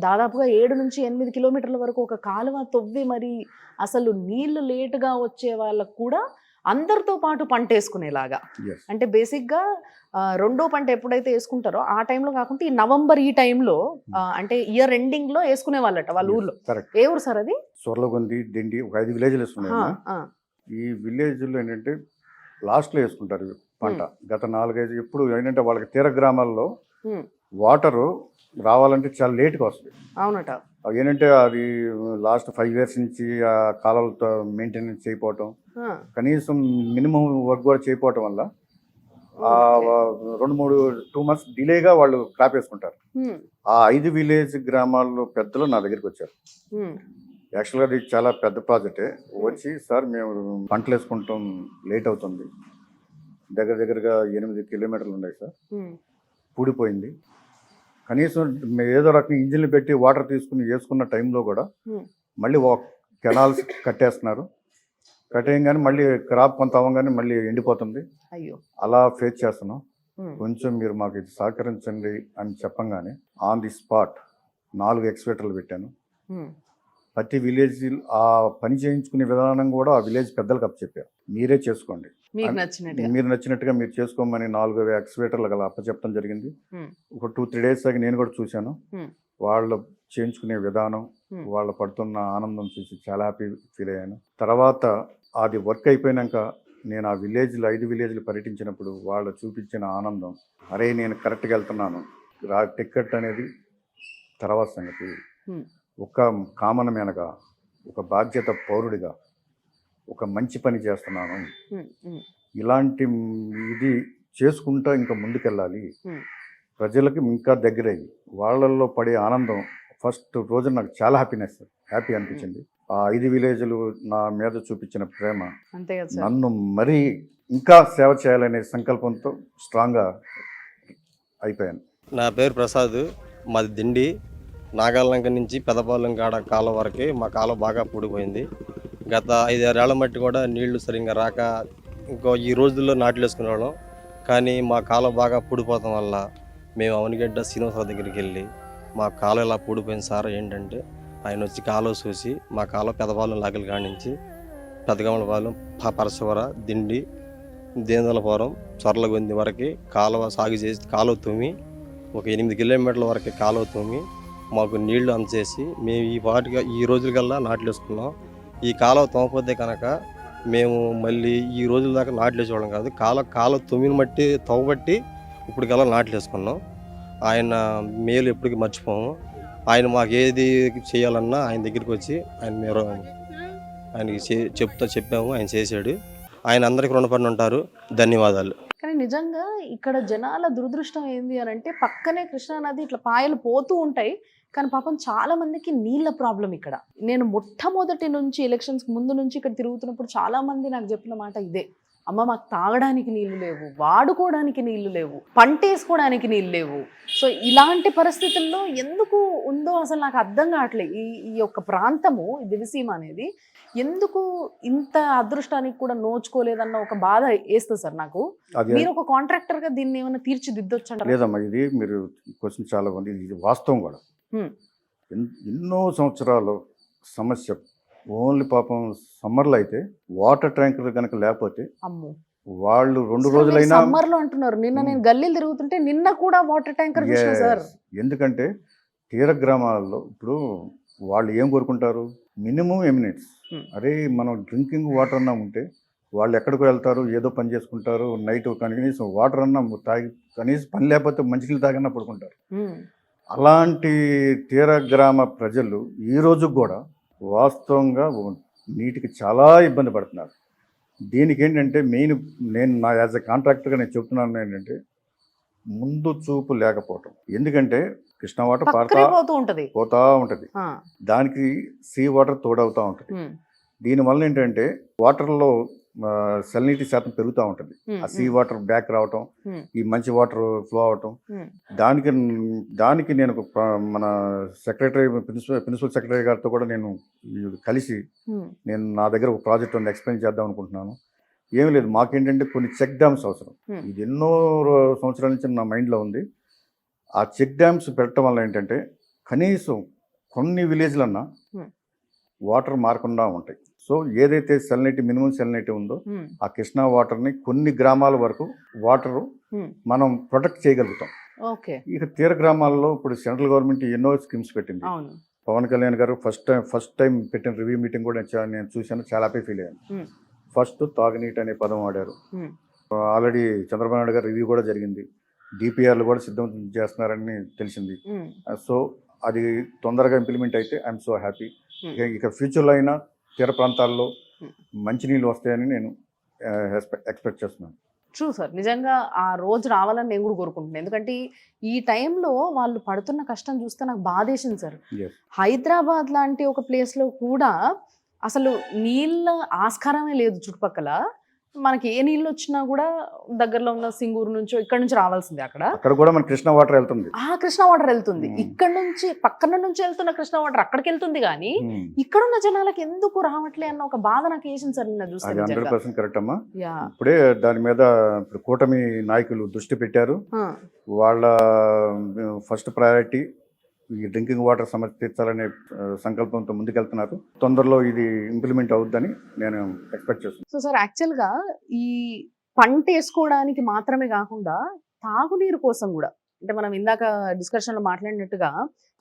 దాదాపుగా 7 నుంచి 8 కిలోమీటర్ల వరకు ఒక కాలువ తవ్వి మరి అసలు నీళ్లు లేటుగా వచ్చే వాళ్ళకు కూడా అందరితో పాటు పంట వేసుకునేలాగా, అంటే బేసిక్గా రెండో పంట ఎప్పుడైతే వేసుకుంటారో ఆ టైంలో కాకుండా ఈ నవంబర్ ఈ టైంలో అంటే ఇయర్ ఎండింగ్లో వేసుకునే వాళ్ళట వాళ్ళ ఊర్లో. ఏ ఊరు సార్ అది? సొర్లగొంది, దిండి, ఒక 5 విలేజ్లు వేసుకున్నాయి. ఈ విలేజ్లో ఏంటంటే లాస్ట్లో వేసుకుంటారు పంట. గత 4-5 ఎప్పుడు ఏంటంటే వాళ్ళకి తీర గ్రామాల్లో వాటరు రావాలంటే చాలా లేట్గా వస్తుంది. అవునట. ఏంటంటే అది లాస్ట్ 5 years నుంచి ఆ కాలాలతో మెయింటెనెన్స్ చేయకపోవటం, కనీసం మినిమం వర్క్ కూడా చేయకపోవటం వల్ల 2 months డిలేగా వాళ్ళు క్రాప్ వేసుకుంటారు. ఆ 5 విలేజ్ గ్రామాల్లో పెద్దలు నా దగ్గరికి వచ్చారు. యాక్చువల్గా అది చాలా పెద్ద ప్రాజెక్టే. వచ్చి సార్ మేము పంటలు వేసుకుంటాం, లేట్ అవుతుంది, దగ్గరగా 8 kilometers ఉన్నాయి సార్, పూడిపోయింది, కనీసం ఏదో రకంగా ఇంజిన్లు పెట్టి వాటర్ తీసుకుని వేసుకున్న టైంలో కూడా మళ్ళీ కెనాల్స్ కట్టేస్తున్నారు, కట్టేయంగానే మళ్ళీ క్రాప్ కొంత అవ్వగానే మళ్ళీ ఎండిపోతుంది. అలా ఫేస్ చేస్తున్నాం, కొంచెం మీరు మాకు ఇది సహకరించండి అని చెప్పంగానే ఆన్ ది స్పాట్ 4 ఎక్స్వేటర్లు పెట్టాను. ప్రతి విలేజ్ ఆ పని చేయించుకునే విధానం కూడా ఆ విలేజ్ పెద్దలకు అప్పచెప్పారు, మీరే చేసుకోండి, మీరు నచ్చినట్టుగా మీరు చేసుకోమని 4 ఎక్స్వేటర్లు గల అప్పచెప్పడం జరిగింది. ఒక 2-3 days ఆగి నేను కూడా చూశాను. వాళ్ళు చేయించుకునే విధానం, వాళ్ళు పడుతున్న ఆనందం చూసి చాలా హ్యాపీ ఫీల్ అయ్యాను. తర్వాత అది వర్క్ అయిపోయినాక నేను ఆ 5 విలేజ్లు పర్యటించినప్పుడు వాళ్ళు చూపించిన ఆనందం, అరే నేను కరెక్ట్గా వెళ్తున్నాను, టికెట్ అనేది తర్వాత సంగతి. ఒక కామన్ మ్యాన్గా, ఒక బాధ్యత పౌరుడిగా ఒక మంచి పని చేస్తున్నాను, ఉమ్, ఉమ్, ఇలాంటి ఇది చేసుకుంటా ఇంకా ముందుకెళ్ళాలి, ఉమ్. ప్రజలకు ఇంకా దగ్గరయ్యి వాళ్ళల్లో పడే ఆనందం ఫస్ట్ రోజు నాకు చాలా హ్యాపీ అనిపించింది. ఆ 5 విలేజ్లు నా మీద చూపించిన ప్రేమ అంతే కదా సార్. నన్ను మరీ ఇంకా సేవ చేయాలనే సంకల్పంతో స్ట్రాంగ్గా అయిపోయాను. నా పేరు ప్రసాద్, మాది దిండి. నాగాలంక నుంచి పెదపాలెం కాడ కాలువ వరకు మా కాలువ బాగా పూడిపోయింది. గత 5-6 ఏళ్ల మట్టి కూడా నీళ్లు సరిగ్గా రాక ఇంకో ఈ రోజుల్లో నాట్లు వేసుకునేవాళ్ళం. కానీ మా కాలువ బాగా పూడిపోవడం వల్ల మేము అవనిగడ్డ శ్రీనివాసరావు దగ్గరికి వెళ్ళి మా కాలువ ఇలా పూడిపోయింది సార్ ఏంటంటే, ఆయన వచ్చి కాలువ చూసి మా కాలువ పెదపాలెం లాగలి కానించి పెదగమలపాలెం, పరశువర, దిండి, దేందలపురం, చొర్లగొంది వరకు కాలువ సాగు చేసి కాలువ తుమ్మి ఒక 8 కిలోమీటర్ల వరకు కాలువ తుమ్మి మాకు నీళ్లు అందచేసి మేము ఈ రోజులకల్లా నాట్లు వేసుకున్నాం. ఈ కాలువ తోమపోతే కనుక మేము మళ్ళీ ఈ రోజుల దాకా నాట్లు వేసుకోవడం కాదు, కాలువ తుమ్మిని బట్టి తవ్వబట్టి ఇప్పటికల్లా నాట్లు వేసుకున్నాం. ఆయన మేలు ఎప్పటికీ మర్చిపోము. ఆయన మాకు ఏది చేయాలన్నా ఆయన దగ్గరికి వచ్చి ఆయనకి చెప్పాము, ఆయన చేశాడు. ఆయన అందరికీ రుణపడి ఉంటారు. ధన్యవాదాలు. కానీ నిజంగా ఇక్కడ జనాల దురదృష్టం ఏంది అని అంటే, పక్కనే కృష్ణానది ఇట్లా పాయలు పోతూ ఉంటాయి, కానీ పాపం చాలా మందికి నీళ్ళ ప్రాబ్లం ఇక్కడ. నేను మొట్టమొదటి నుంచి ఎలక్షన్స్ ముందు నుంచి ఇక్కడ తిరుగుతున్నప్పుడు చాలా మంది నాకు చెప్పిన మాట ఇదే, అమ్మ మాకు తాగడానికి నీళ్లు లేవు, వాడుకోవడానికి నీళ్లు లేవు, పంట వేసుకోవడానికి నీళ్ళు లేవు. సో ఇలాంటి పరిస్థితుల్లో ఎందుకు ఉందో అసలు నాకు అర్థం కావట్లేదు. ఈ యొక్క ప్రాంతము దివిసీమ అనేది ఎందుకు ఇంత అదృష్టానికి కూడా నోచుకోలేదన్న ఒక బాధ వేస్తుంది సార్ నాకు. మీరు ఒక కాంట్రాక్టర్ గా దీన్ని ఏమైనా తీర్చిదిద్దొచ్చు అంటారా? లేదమ్మా, ఇది మీరు క్వశ్చన్ చాలా ఉంది, ఇది వాస్తవం కూడా. ఎన్నో సంవత్సరాలు సమస్య. ఓన్లీ పాపం సమ్మర్లో అయితే వాటర్ ట్యాంకర్ కనుక లేకపోతే అమ్మో, వాళ్ళు 2 రోజులైనా సమ్మర్ లో అంటున్నారు. నిన్న నేను గల్లీలు తిరుగుతుంటే నిన్న కూడా వాటర్ ట్యాంకర్ చూసిన సార్. ఎందుకంటే తీర గ్రామాలలో ఇప్పుడు వాళ్ళు ఏం కోరుకుంటారు, మినిమం ఎమినెట్స్. అరే మనం డ్రింకింగ్ వాటర్ అన్నా ఉంటే వాళ్ళు ఎక్కడికి వెళ్తారు, ఏదో పని చేసుకుంటారు, నైట్ కనీసం వాటర్ అన్నా తాగి, కనీసం పని లేకపోతే మంచినీళ్ళు తాగన్నా పడుకుంటారు. అలాంటి తీర గ్రామ ప్రజలు ఈ రోజు కూడా వాస్తవంగా నీటికి చాలా ఇబ్బంది పడుతున్నారు. దీనికి ఏంటంటే మెయిన్ నేను నా యాజ్ ఎ కాంట్రాక్టర్గా నేను చెప్తున్నాను ఏంటంటే, ముందు చూపు లేకపోవటం. ఎందుకంటే కృష్ణా వాటర్ పోతా ఉంటుంది, దానికి సీ వాటర్ తోడవుతూ ఉంటుంది. దీనివల్ల ఏంటంటే వాటర్లో సెలనిటీ శాతం పెరుగుతూ ఉంటుంది. ఆ సీ వాటర్ బ్యాక్ రావటం, ఈ మంచి వాటర్ ఫ్లో అవటం, దానికి నేను మన సెక్రటరీ ప్రిన్సిపల్ సెక్రటరీ గారితో కూడా నేను కలిసి నేను నా దగ్గర ఒక ప్రాజెక్ట్ ఉంది, ఎక్స్ప్లెయిన్ చేద్దాం అనుకుంటున్నాను. ఏమి లేదు, మాకేంటంటే కొన్ని చెక్ డ్యామ్స్ అవసరం. ఇది ఎన్నో సంవత్సరాల నుంచి నా మైండ్లో ఉంది. ఆ చెక్ డ్యామ్స్ పెట్టడం వల్ల ఏంటంటే కనీసం కొన్ని విలేజ్లన్నా వాటర్ మారకుండా ఉంటాయి. సో ఏదైతే సెలనిటీ మినిమం సెలనిటీ ఉందో ఆ కృష్ణా వాటర్ని కొన్ని గ్రామాల వరకు వాటర్ మనం ప్రొటెక్ట్ చేయగలుగుతాం. ఇక తీర గ్రామాల్లో ఇప్పుడు సెంట్రల్ గవర్నమెంట్ ఎన్నో స్కీమ్స్ పెట్టింది. పవన్ కళ్యాణ్ గారు ఫస్ట్ టైం పెట్టిన రివ్యూ మీటింగ్ కూడా నేను చూశాను, చాలా హ్యాపీ ఫీల్ అయ్యాను. ఫస్ట్ తాగునీటి అనే పదం వాడారు. ఆల్రెడీ చంద్రబాబు నాయుడు గారు రివ్యూ కూడా జరిగింది, డిపిఆర్లు కూడా సిద్ధం చేస్తున్నారని తెలిసింది. సో అది తొందరగా ఇంప్లిమెంట్ అయితే ఐఎమ్ సో హ్యాపీ. ఇక ఫ్యూచర్లో అయినా తీర ప్రాంతాల్లో మంచినీళ్ళు వస్తాయని నేను ఎక్స్పెక్ట్ చేస్తున్నాను. ట్రూ సార్, నిజంగా ఆ రోజు రావాలని నేను కూడా కోరుకుంటున్నాను. ఎందుకంటే ఈ టైంలో వాళ్ళు పడుతున్న కష్టం చూస్తే నాకు బాధేసింది సార్. హైదరాబాద్ లాంటి ఒక ప్లేస్లో కూడా అసలు నీళ్ళ ఆస్కారమే లేదు చుట్టుపక్కల. మనకి ఏ నీళ్ళు వచ్చినా కూడా దగ్గరలో ఉన్న సింగూరు నుంచో ఇక్కడ నుంచి రావాల్సిందే. అక్కడ కూడా మన కృష్ణా వాటర్ వెళ్తుంది, కృష్ణా వాటర్ వెళ్తుంది. ఇక్కడ నుంచి పక్కన నుంచి వెళ్తున్న కృష్ణా వాటర్ అక్కడికి వెళ్తుంది, కానీ ఇక్కడ ఉన్న జనాలకి ఎందుకు రావట్లే అన్న ఒక బాధ నాకు వేసింది సార్ నిన్న చూస్తే. 100% కరెక్ట్ అమ్మా. ఇప్పుడే దాని మీద ఇప్పుడు కూటమి నాయకులు దృష్టి పెట్టారు. వాళ్ళ ఫస్ట్ ప్రయారిటీ ఈ డ్రింకింగ్ వాటర్ సమస్య తీర్చాలనే సంకల్పంతో ముందుకెళ్తున్నారు. తొందరలో ఇది ఇంప్లిమెంట్ అవుద్దని నేను ఎక్స్పెక్ట్ చేస్తున్నాను. సో సార్, యాక్చువల్గా ఈ పంట వేసుకోవడానికి మాత్రమే కాకుండా తాగునీరు కోసం కూడా, అంటే మనం ఇందాక డిస్కషన్లో మాట్లాడినట్టుగా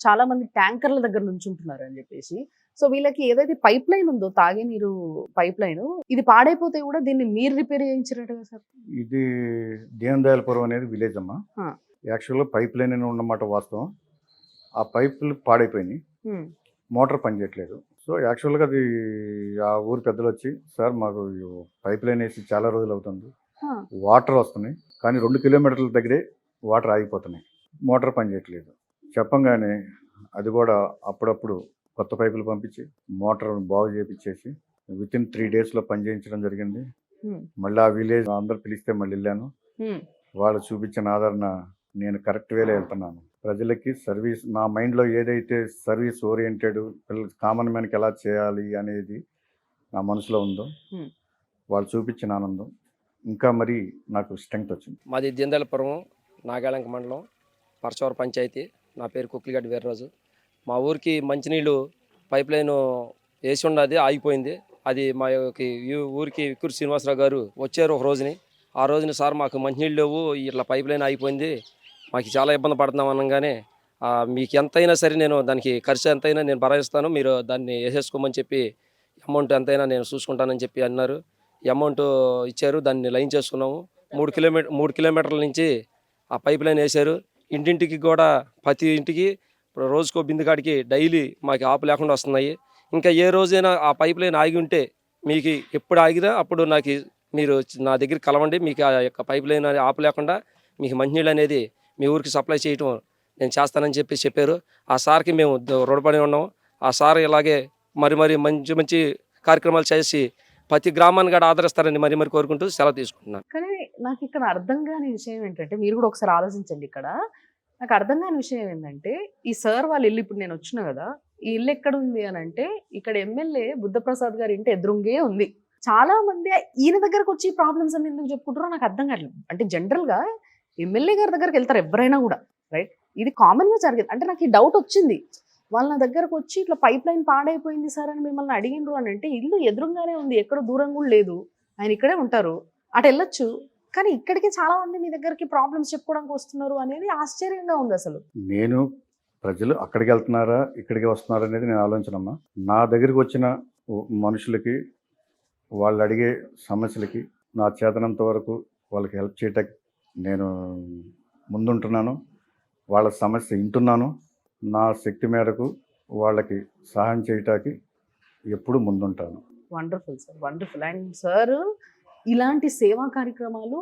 చాలా మంది ట్యాంకర్ల దగ్గర నుంచి ఉంటున్నారు అని చెప్పేసి. సో వీళ్ళకి ఏదైతే పైప్ లైన్ ఉందో, తాగే నీరు పైప్ లైన్, ఇది పాడైపోతే కూడా దీన్ని మీరు రిపేర్ చేయించినట్టుగా సార్. ఇది దీనదయాలపురం అనేది విలేజ్ అమ్మా. యాక్చువల్గా పైప్ లైన్ అని ఉన్నమాట వాస్తవం. ఆ పైపులు పాడైపోయినాయి, మోటార్ పనిచేయట్లేదు. సో యాక్చువల్గా అది ఆ ఊరు పెద్దలు వచ్చి, సార్ మాకు పైప్ లైన్ వేసి చాలా రోజులు అవుతుంది, ఆ, వాటర్ వస్తున్నాయి కానీ 2 కిలోమీటర్ల దగ్గరే వాటర్ ఆగిపోతున్నాయి, మోటార్ పనిచేయట్లేదు చెప్పంగానే అది కూడా అప్పుడప్పుడు కొత్త పైపులు పంపించి మోటార్ బాగు చేయించేసి వితిన్ 3 డేస్లో పని చేయించడం జరిగింది. ఉమ్, మళ్ళీ ఆ విలేజ్ అందరు పిలిస్తే మళ్ళీ వెళ్ళాను. ఉమ్, వాళ్ళు చూపించిన ఆదరణ, నేను కరెక్ట్ వేలో వెళ్తున్నాను. ప్రజలకి సర్వీస్, నా మైండ్లో ఏదైతే సర్వీస్ ఓరియంటెడ్ కామన్ మ్యాన్కి ఎలా చేయాలి అనేది నా మనసులో ఉందో ఉమ్. వాళ్ళు చూపించిన ఆనందం ఇంకా మరి నాకు స్ట్రెంగ్త్ వచ్చింది. మాది దిందలపురం, నాగాలంక మండలం, పరచవరం పంచాయతీ. నా పేరు కుక్లిగడ్డి వీర్రాజు. మా ఊరికి మంచినీళ్ళు పైప్ లైన్ వేసి ఉన్నది, ఆగిపోయింది. అది మా ఊరికి విక్కూరు శ్రీనివాసరావు గారు వచ్చారు ఒక రోజుని. ఆ రోజున సార్ మాకు మంచినీళ్ళు లేవు, ఇట్లా పైప్ లైన్ ఆగిపోయింది, మాకు చాలా ఇబ్బంది పడుతున్నాం అనగానే మీకు ఎంతైనా సరే నేను దానికి ఖర్చు ఎంతైనా నేను భరాయిస్తాను, మీరు దాన్ని వేసేసుకోమని చెప్పి అమౌంట్ ఎంతైనా నేను చూసుకుంటానని చెప్పి అన్నారు. ఈ అమౌంట్ ఇచ్చారు, దాన్ని లైన్ చేసుకున్నాము. 3 కిలోమీటర్ల నుంచి ఆ పైప్ లైన్ వేశారు. ఇంటింటికి కూడా ప్రతి ఇంటికి రోజుకో బిందుకాడికి డైలీ మాకు ఆపు లేకుండా వస్తున్నాయి. ఇంకా ఏ రోజైనా ఆ పైప్ లైన్ ఆగి ఉంటే మీకు ఎప్పుడు ఆగినా అప్పుడు మీరు నా దగ్గర కలవండి, మీకు ఆ యొక్క పైప్ లైన్ ఆపు లేకుండా మీకు మంచినీళ్ళు అనేది మీ ఊరికి సప్లై చేయటం నేను చేస్తానని చెప్పారు. ఆ సార్కి మేము రుణపడి ఉన్నాము. ఆ సార్ ఇలాగే మరి మంచి మంచి కార్యక్రమాలు చేసి ప్రతి గ్రామాన్ని కూడా ఆదరిస్తారని మరి కోరుకుంటూ సెలవు తీసుకుంటున్నాను. కానీ నాకు ఇక్కడ అర్థం కాని విషయం ఏంటంటే, మీరు కూడా ఒకసారి ఆలోచించండి. ఇక్కడ నాకు అర్థం కాని విషయం ఏంటంటే, ఈ సార్ వాళ్ళ ఇల్లు, ఇప్పుడు నేను వచ్చిన కదా, ఈ ఇల్లు ఎక్కడ ఉంది అని అంటే, ఇక్కడ ఎమ్మెల్యే బుద్ధప్రసాద్ గారి ఇంటి ఎదురుంగే ఉంది. చాలా మంది ఈయన దగ్గరకు వచ్చి ప్రాబ్లమ్స్ అని ఎందుకు చెప్పుకుంటారో నాకు అర్థం కావట్లేదు. అంటే జనరల్ గా ఎమ్మెల్యే గారి దగ్గరికి వెళ్తారు ఎవరైనా కూడా, రైట్? ఇది కామన్ గా జరిగేది. అంటే నాకు ఈ డౌట్ వచ్చింది, వాళ్ళ నా దగ్గరకు వచ్చి ఇట్లా పైప్ లైన్ పాడైపోయింది సార్ అని మిమ్మల్ని అడిగిండ్రు అని అంటే, ఇల్లు ఎదురుగానే ఉంది, ఎక్కడ దూరం కూడా లేదు, ఆయన ఇక్కడే ఉంటారు, అటు వెళ్ళొచ్చు. కానీ ఇక్కడికి చాలా మంది మీ దగ్గరికి ప్రాబ్లమ్స్ చెప్పుకోవడానికి వస్తున్నారు అనేది ఆశ్చర్యంగా ఉంది అసలు. నేను ప్రజలు అక్కడికి వెళ్తున్నారా ఇక్కడికి వస్తున్నారా అనేది నేను ఆలోచించనమ్మా. నా దగ్గరికి వచ్చిన మనుషులకి, వాళ్ళు అడిగే సమస్యలకి నా చేతనంత వరకు వాళ్ళకి హెల్ప్ చేయటానికి నేను ముందుంటున్నాను. వాళ్ళ సమస్య వింటున్నాను. నా శక్తి మేరకు వాళ్ళకి సహాయం చేయటానికి ఎప్పుడు ముందుంటాను. Wonderful sir, wonderful. And sir ఇలాంటి సేవా కార్యక్రమాలు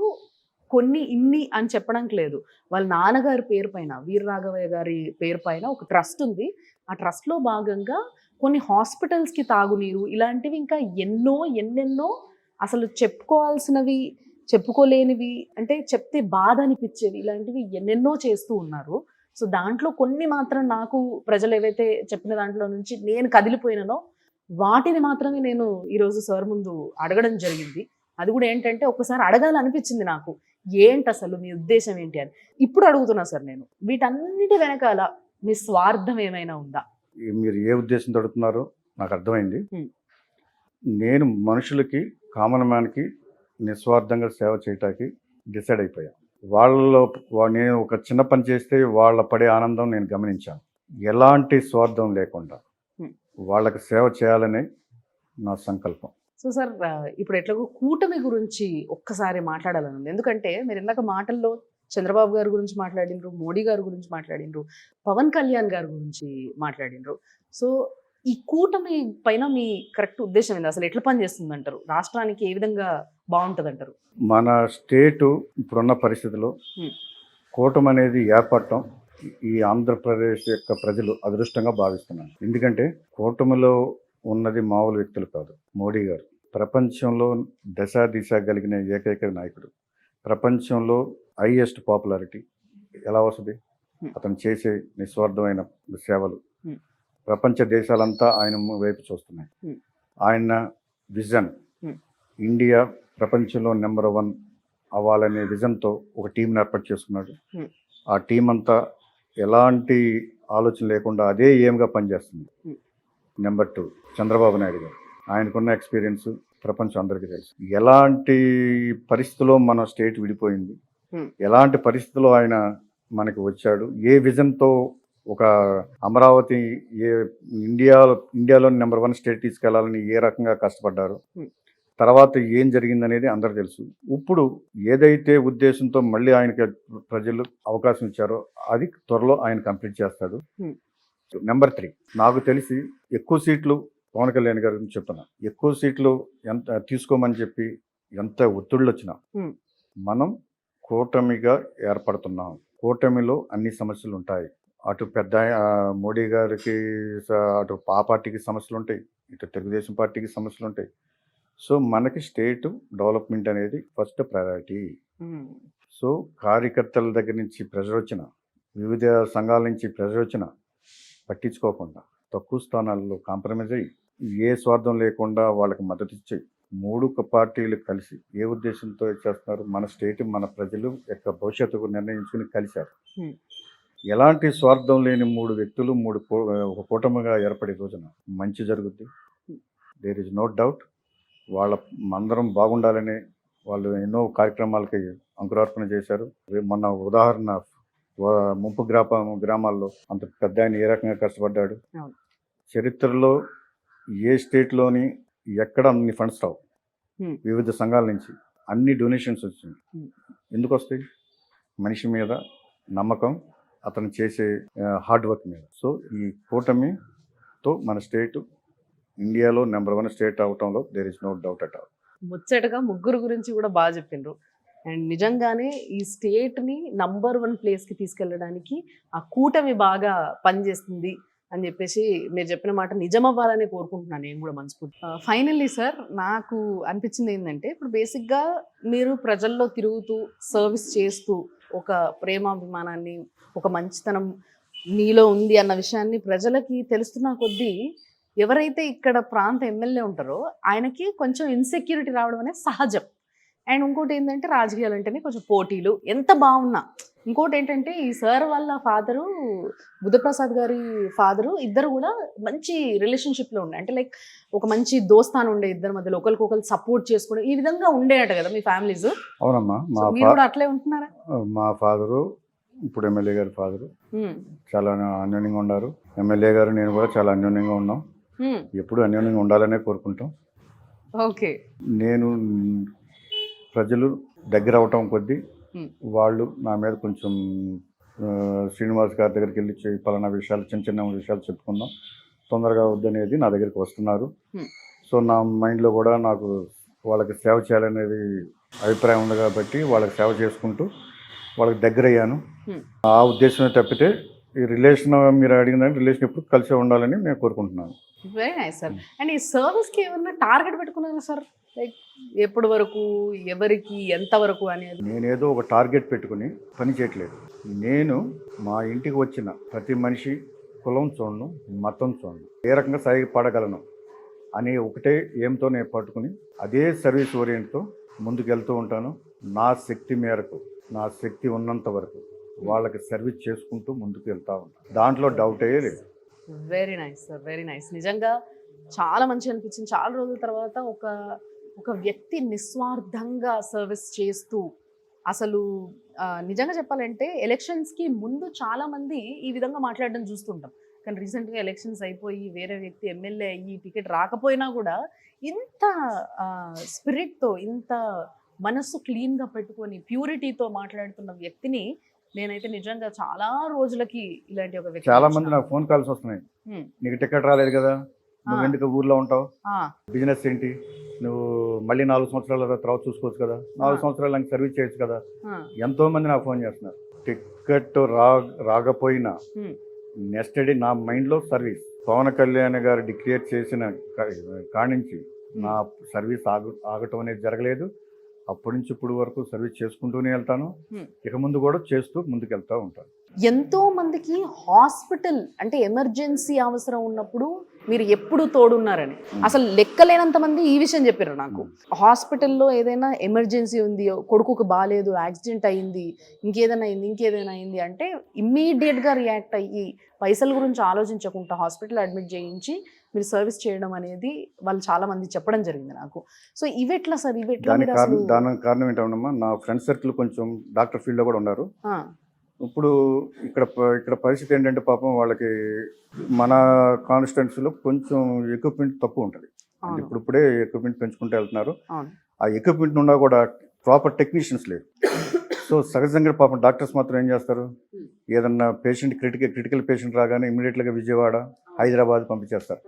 కొన్ని ఇన్ని అని చెప్పడానికి లేదు. వాళ్ళ నాన్నగారి పేరు పైన, వీరరాఘవయ్య గారి పేరు పైన ఒక ట్రస్ట్ ఉంది. ఆ ట్రస్ట్లో భాగంగా కొన్ని హాస్పిటల్స్కి తాగునీరు, ఇలాంటివి ఇంకా ఎన్నెన్నో అసలు చెప్పుకోవాల్సినవి, చెప్పుకోలేనివి, అంటే చెప్తే బాధ అనిపించేవి, ఇలాంటివి ఎన్నెన్నో చేస్తూ ఉన్నారు. సో దాంట్లో కొన్ని మాత్రం నాకు ప్రజలు ఏవైతే చెప్పిన దాంట్లో నుంచి నేను కదిలిపోయినానో వాటిని మాత్రమే నేను ఈరోజు సార్ ముందు అడగడం జరిగింది. అది కూడా ఏంటంటే, ఒకసారి అడగాలనిపించింది నాకు, ఏంటి అసలు మీ ఉద్దేశం ఏంటి అని. ఇప్పుడు అడుగుతున్నా సార్ నేను, వీటన్నిటి వెనకాల మీ స్వార్థం ఏమైనా ఉందా? మీరు ఏ ఉద్దేశంతో అడుగుతున్నారో నాకు అర్థమైంది. Hmm. నేను మనుషులకి, కామన్ మ్యాన్కి నిస్వార్థంగా సేవ చేయటానికి డిసైడ్ అయిపోయాను. వాళ్ళలో నేను ఒక చిన్న పని చేస్తే వాళ్ళ పడే ఆనందం నేను గమనించాను. ఎలాంటి స్వార్థం లేకుండా వాళ్ళకి సేవ చేయాలని నా సంకల్పం. సో సార్, ఇప్పుడు ఎట్లాగో కూటమి గురించి ఒక్కసారి మాట్లాడాలని ఉంది. ఎందుకంటే మీరు ఇందాక మాటల్లో చంద్రబాబు గారి గురించి మాట్లాడినరు, మోడీ గారి గురించి మాట్లాడినరు, పవన్ కళ్యాణ్ గారి గురించి మాట్లాడినరు. సో ఈ కూటమి పైన మీ కరెక్ట్ ఉద్దేశం ఏంది? అసలు ఎట్లా పనిచేస్తుంది అంటారు? రాష్ట్రానికి ఏ విధంగా బాగుంటుంది అంటారు? మన స్టేటు ఇప్పుడున్న పరిస్థితిలో కూటమి అనేది ఏర్పడటం ఈ ఆంధ్రప్రదేశ్ యొక్క ప్రజలు అదృష్టంగా భావిస్తున్నాను. ఎందుకంటే కూటమిలో ఉన్నది మామూలు వ్యక్తులు కాదు. మోడీ గారు ప్రపంచంలో దిశ కలిగిన ఏకైక నాయకుడు. ప్రపంచంలో హైయెస్ట్ పాపులారిటీ ఎలా వస్తుంది? అతను చేసే నిస్వార్థమైన సేవలు ప్రపంచ దేశాలంతా ఆయన వైపు చూస్తున్నాయి. ఆయన విజన్, ఇండియా ప్రపంచంలో నెంబర్ 1 అవ్వాలనే విజన్తో ఒక టీంని ఏర్పాటు చేసుకున్నాడు. ఆ టీం అంతా ఎలాంటి ఆలోచన లేకుండా అదే ఏమ్గా పనిచేస్తుంది. నెంబర్ 2 చంద్రబాబు నాయుడు గారు, ఆయనకున్న ఎక్స్పీరియన్స్ ప్రపంచం అందరికీ తెలుసు. ఎలాంటి పరిస్థితిలో మన స్టేట్ విడిపోయింది, ఎలాంటి పరిస్థితిలో ఆయన మనకి వచ్చాడు, ఏ విజన్తో ఒక అమరావతి ఇండియాలో నెంబర్ 1 స్టేట్ తీసుకెళ్లాలని ఏ రకంగా కష్టపడ్డారు, తర్వాత ఏం జరిగిందనేది అందరూ తెలుసు. ఇప్పుడు ఏదైతే ఉద్దేశంతో మళ్ళీ ఆయనకి ప్రజలు అవకాశం ఇచ్చారో అది త్వరలో ఆయన కంప్లీట్ చేస్తాడు. నెంబర్ 3, నాకు తెలిసి ఎక్కువ సీట్లు పవన్ కళ్యాణ్ గారి గురించి చెప్తున్నా. ఎక్కువ సీట్లు ఎంత తీసుకోమని చెప్పి ఎంత ఒత్తిళ్ళు వచ్చినా Hmm. మనం కూటమిగా ఏర్పడుతున్నాం. కూటమిలో అన్ని సమస్యలు ఉంటాయి. అటు పెద్ద మోడీ గారికి అటు ఆ పార్టీకి సమస్యలు ఉంటాయి, ఇటు తెలుగుదేశం పార్టీకి సమస్యలు ఉంటాయి. సో మనకి స్టేట్ డెవలప్మెంట్ అనేది ఫస్ట్ ప్రయారిటీ. సో కార్యకర్తల దగ్గర నుంచి ప్రెషర్ వచ్చిన, వివిధ సంఘాల నుంచి ప్రెషర్ వచ్చిన పట్టించుకోకుండా తక్కువ స్థానాల్లో కాంప్రమైజ్ అయ్యి ఏ స్వార్థం లేకుండా వాళ్ళకి మద్దతు ఇచ్చి 3 పార్టీలు కలిసి ఏ ఉద్దేశంతో చేస్తున్నారు, మన స్టేట్ మన ప్రజలు యొక్క భవిష్యత్తుకు నిర్ణయించుకుని కలిశారు. Hmm. ఎలాంటి స్వార్థం లేని 3 వ్యక్తులు ఒక కూటమిగా ఏర్పడే రోజున మంచి జరుగుద్ది. There is no doubt. వాళ్ళ అందరం బాగుండాలని వాళ్ళు ఎన్నో కార్యక్రమాలకి అంకురార్పణ చేశారు. మొన్న ఉదాహరణ ముంపు గ్రామాల్లో అంత పెద్ద ఆయన ఏ రకంగా కష్టపడ్డాడు. అవును. చరిత్రలో ఏ స్టేట్లోని ఎక్కడ అన్ని ఫండ్స్ రావు. Hmm. వివిధ సంఘాల నుంచి అన్ని డొనేషన్స్ వచ్చినాయి. Hmm. ఎందుకు వస్తాయి? మనిషి మీద నమ్మకం, అతను చేసే హార్డ్ వర్క్ మీద. సో ఈ కూటమితో మన స్టేట్ ఇండియాలో నెంబర్ 1 స్టేట్ అవటంలో there is no doubt at all. ముచ్చటగా ముగ్గురు గురించి కూడా బాగా చెప్పిండ్రు. అండ్ నిజంగానే ఈ స్టేట్ని నంబర్ 1 ప్లేస్కి తీసుకెళ్ళడానికి ఆ కూటమి బాగా పనిచేస్తుంది అని చెప్పేసి మీరు చెప్పిన మాట నిజమవ్వాలని కోరుకుంటున్నాను నేను కూడా మనస్ఫూర్తి. ఫైనల్లీ సార్, నాకు అనిపించింది ఏంటంటే, ఇప్పుడు బేసిక్గా మీరు ప్రజల్లో తిరుగుతూ సర్వీస్ చేస్తూ ఒక ప్రేమాభిమానాన్ని, ఒక మంచితనం మీలో ఉంది అన్న విషయాన్ని ప్రజలకి తెలుస్తున్న కొద్దీ ఎవరైతే ఇక్కడ ప్రాంత ఎమ్మెల్యే ఉంటారో ఆయనకి కొంచెం ఇన్సెక్యూరిటీ రావడం అనేది సహజం. అండ్ ఇంకోటి ఏంటంటే, రాజకీయాలు అంటేనే కొంచెం పోటీలు ఎంత బాగున్నా. ఇంకోటి ఏంటంటే, ఈ సార్ వాళ్ళ ఫాదరు, బుద్ధప్రసాద్ గారి ఫాదరు, ఇద్దరు కూడా మంచి రిలేషన్షిప్లో ఉండే, అంటే లైక్ ఒక మంచి దోస్తాను ఉండే, ఇద్దరి మధ్యలో ఒకరికొకరు సపోర్ట్ చేసుకోవడం, ఈ విధంగా ఉండేట కదా మీ ఫ్యామిలీస్. అవునమ్మా. మీరు కూడా అట్లే ఉంటున్నారా? మా ఫాదరు, ఇప్పుడు ఎమ్మెల్యే గారి ఫాదరు చాలా అన్యోన్యంగా ఉన్నారు. ఎమ్మెల్యే గారు నేను కూడా చాలా అన్యోన్యంగా ఉన్నాం. ఎప్పుడు అన్యోన్యంగా ఉండాలనే కోరుకుంటాం. ఓకే. నేను ప్రజలు దగ్గర అవటం కొద్దీ వాళ్ళు నా మీద కొంచెం శ్రీనివాస్ గారి దగ్గరికి వెళ్ళి పలానా విషయాలు, చిన్న చిన్న విషయాలు చెప్పుకుందాం, తొందరగా వద్దనేది నా దగ్గరికి వస్తున్నారు. సో నా మైండ్లో కూడా నాకు వాళ్ళకి సేవ చేయాలనేది అభిప్రాయం ఉంది కాబట్టి వాళ్ళకి సేవ చేసుకుంటూ వాళ్ళకి దగ్గర అయ్యాను. ఆ ఉద్దేశమే తప్పితే ఈ రిలేషన్ మీరు అడిగిన రిలేషన్ ఎప్పుడు కలిసే ఉండాలని నేను కోరుకుంటున్నాను. Very nice sir. అండ్ ఈ సర్వీస్కి ఏమన్నా టార్గెట్ పెట్టుకున్నారా సార్? లైక్ ఎప్పటి వరకు, ఎవరికి, ఎంతవరకు అనేది? నేనేదో ఒక టార్గెట్ పెట్టుకుని పని చేయట్లేదు. నేను మా ఇంటికి వచ్చిన ప్రతి మనిషి కులం చూడను, మతం చూడను, ఏ రకంగా సహాయపడగలను అనే ఒకటే ఏంతో నేను పట్టుకుని అదే సర్వీస్ ఓరియంట్తో ముందుకెళ్తూ ఉంటాను. నా శక్తి మేరకు, నా శక్తి ఉన్నంత వరకు వాళ్ళకి సర్వీస్ చేసుకుంటూ ముందుకు వెళ్తూ ఉంటాను. దాంట్లో డౌట్ అయ్యే లేదు. Very nice sir, very nice. నిజంగా చాలా మంచి అనిపించింది. చాలా రోజుల తర్వాత ఒక వ్యక్తి నిస్వార్థంగా సర్వీస్ చేస్తూ, అసలు నిజంగా చెప్పాలంటే ఎలక్షన్స్కి ముందు చాలామంది ఈ విధంగా మాట్లాడడం చూస్తుంటాం. కానీ రీసెంట్గా ఎలక్షన్స్ అయిపోయి వేరే వ్యక్తి ఎమ్మెల్యే అయ్యి టికెట్ రాకపోయినా కూడా ఇంత స్పిరిట్తో, ఇంత మనస్సు క్లీన్గా పెట్టుకొని ప్యూరిటీతో మాట్లాడుతున్న వ్యక్తిని నేనైతే నిజంగా చాలా రోజులకి ఇలాంటి ఒక వ్యక్తి. చాలా మంది నాకు ఫోన్ కాల్స్ వస్తున్నాయి. నీకు టికెట్ రాలేదు కదా, నువ్వు ఎందుకు ఊర్లో ఉంటావు, బిజినెస్ ఏంటి, నువ్వు మళ్ళీ 4 సంవత్సరాల తర్వాత చూసుకోవచ్చు కదా, 4 సంవత్సరాలు నాకు సర్వీస్ చేయొచ్చు కదా. ఎంతో మంది నాకు ఫోన్ చేస్తున్నారు. టికెట్ రాకపోయినా నెక్స్ట్ డే నా మైండ్లో సర్వీస్. పవన్ కళ్యాణ్ గారు డిక్లేర్ చేసిన కానించి నా సర్వీస్ ఆగటం అనేది జరగలేదు. అప్పటి నుంచి ఇప్పుడు వరకు సర్వీస్ చేసుకుంటూనే వెళ్తాను. ఇక ముందు కూడా చేస్తూ ముందుకు వెళ్తూ ఉంటాను. ఎంతో మందికి హాస్పిటల్ అంటే ఎమర్జెన్సీ అవసరం ఉన్నప్పుడు మీరు ఎప్పుడు తోడున్నారని అసలు లెక్కలేనంత మంది ఈ విషయం చెప్పారు నాకు. హాస్పిటల్లో ఏదైనా ఎమర్జెన్సీ ఉంది, కొడుకుకు బాగాలేదు, యాక్సిడెంట్ అయింది, ఇంకేదైనా అయింది అంటే ఇమ్మీడియట్గా రియాక్ట్ అయ్యి పైసల గురించి ఆలోచించకుండా హాస్పిటల్ అడ్మిట్ చేయించి మీరు సర్వీస్ చేయడం అనేది వాళ్ళు చాలా మంది చెప్పడం జరిగింది నాకు. సో ఇవెట్లా సార్? దానికి కారణం ఏంటమ్మా, నా ఫ్రెండ్ సర్కిల్ కొంచెం డాక్టర్ ఫీల్డ్లో కూడా ఉన్నారు. ఇప్పుడు ఇక్కడ పరిస్థితి ఏంటంటే, పాపం వాళ్ళకి మన కాన్స్టిట్యున్సీలో కొంచెం ఎక్విప్మెంట్ తక్కువ ఉంటుంది. అంటే ఇప్పుడే ఎక్విప్మెంట్ పెంచుకుంటూ వెళ్తున్నారు. ఆ ఎక్విప్మెంట్ ఉన్నా కూడా ప్రాపర్ టెక్నీషియన్స్ లేరు. సో సహజంగా పాపం డాక్టర్స్ మాత్రం ఏం చేస్తారు, ఏదన్నా పేషెంట్ క్రిటికల్ పేషెంట్ రాగానే ఇమీడియట్గా విజయవాడ, హైదరాబాద్ పంపించేస్తారు.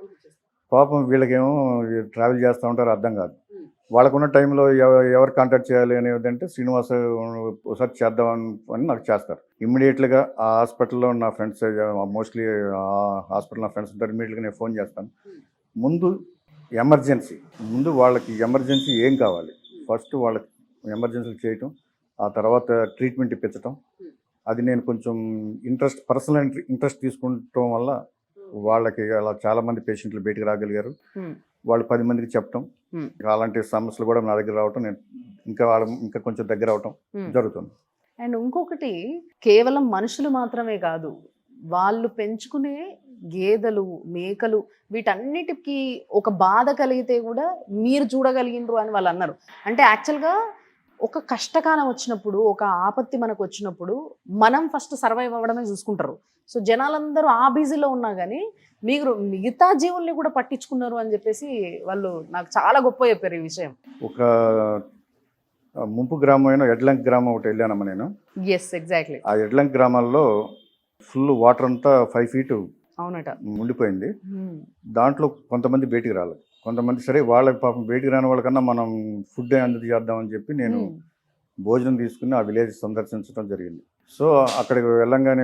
పాపం వీళ్ళకేమో ట్రావెల్ చేస్తూ ఉంటారు, అర్థం కాదు. వాళ్ళకున్న టైంలో ఎవరు కాంటాక్ట్ చేయాలి అనేది అంటే శ్రీనివాస్ ఒకసారి చేద్దాం అని నాకు చేస్తారు. ఇమ్మీడియట్గా ఆ హాస్పిటల్లో నా ఫ్రెండ్స్, మోస్ట్లీ ఆ హాస్పిటల్ నా ఫ్రెండ్స్ ఉంటారు, ఇమ్మీడియట్గా నేను ఫోన్ చేస్తాను. ముందు వాళ్ళకి ఎమర్జెన్సీ ఏం కావాలి ఫస్ట్ వాళ్ళకి ఎమర్జెన్సీ చేయటం, ఆ తర్వాత ట్రీట్మెంట్ ఇప్పించటం. అది నేను కొంచెం పర్సనల్ ఇంట్రెస్ట్ తీసుకుంటాం వల్ల వాళ్ళకి అలా చాలామంది పేషెంట్లు బయటికి రాగలిగారు. వాళ్ళు 10 మందికి చెప్పటం, అలాంటి సమస్యలు కూడా నా దగ్గర రావటం, నేను ఇంకా కొంచెం దగ్గర అవటం జరుగుతుంది. అండ్ ఇంకొకటి, కేవలం మనుషులు మాత్రమే కాదు, వాళ్ళు పెంచుకునే గేదెలు, మేకలు, వీటన్నిటికీ ఒక బాధ కలిగితే కూడా మీరు చూడగలిగినరు అని వాళ్ళు అన్నారు. అంటే యాక్చువల్గా ఒక కష్టకాలం వచ్చినప్పుడు, ఒక ఆపత్తి మనకు వచ్చినప్పుడు మనం ఫస్ట్ సర్వైవ్ అవ్వడమే చూసుకుంటారు. సో జనాలందరూ ఆ బిజీలో ఉన్నా కానీ మీరు మిగతా జీవుల్ని కూడా పట్టించుకున్నారు అని చెప్పేసి వాళ్ళు నాకు చాలా గొప్ప చెప్పారు ఈ విషయం. ఒక ముంపు గ్రామం అయినా ఎడ్లంక్ గ్రామం ఒకటి వెళ్ళానమ్మా నేను. Yes, exactly. ఆ ఎడ్లంక్ గ్రామాల్లో ఫుల్ వాటర్ అంతా 5 feet అవునట. ఉండిపోయింది. దాంట్లో కొంతమంది బయటికి రాలేదు, కొంతమంది సరే వాళ్ళకి పాపం బయటికి రాని వాళ్ళకన్నా మనం ఫుడ్ అందజేద్దామని చెప్పి నేను భోజనం తీసుకుని ఆ విలేజ్ సందర్శించడం జరిగింది. సో అక్కడికి వెళ్ళంగానే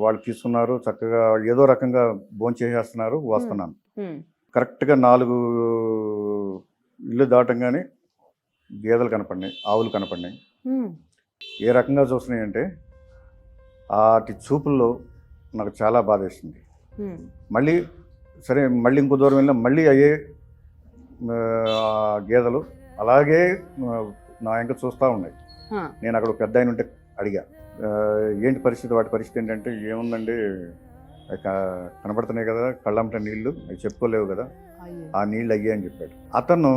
వాళ్ళు తీసుకున్నారు, చక్కగా ఏదో రకంగా భోంచేసేస్తున్నారు, వస్తున్నాను. కరెక్ట్గా 4 ఇల్లు దాటంగానే గేదెలు కనపడినాయి, ఆవులు కనపడినాయి. ఏ రకంగా చూస్తున్నాయి అంటే వాటి చూపుల్లో నాకు చాలా బాధ వేసింది. మళ్ళీ ఇంకో దూరం వెళ్ళినా మళ్ళీ అయ్యే గేదెలు అలాగే నా ఇంకా చూస్తూ ఉన్నాయి. నేను అక్కడ పెద్ద ఆయన ఉంటే అడిగా, ఏంటి పరిస్థితి, వాటి పరిస్థితి ఏంటంటే, ఏముందండి కనబడుతున్నాయి కదా కళ్ళంట నీళ్లు, అవి చెప్పుకోలేవు కదా, ఆ నీళ్ళు అయ్యే అని చెప్పాడు. అతను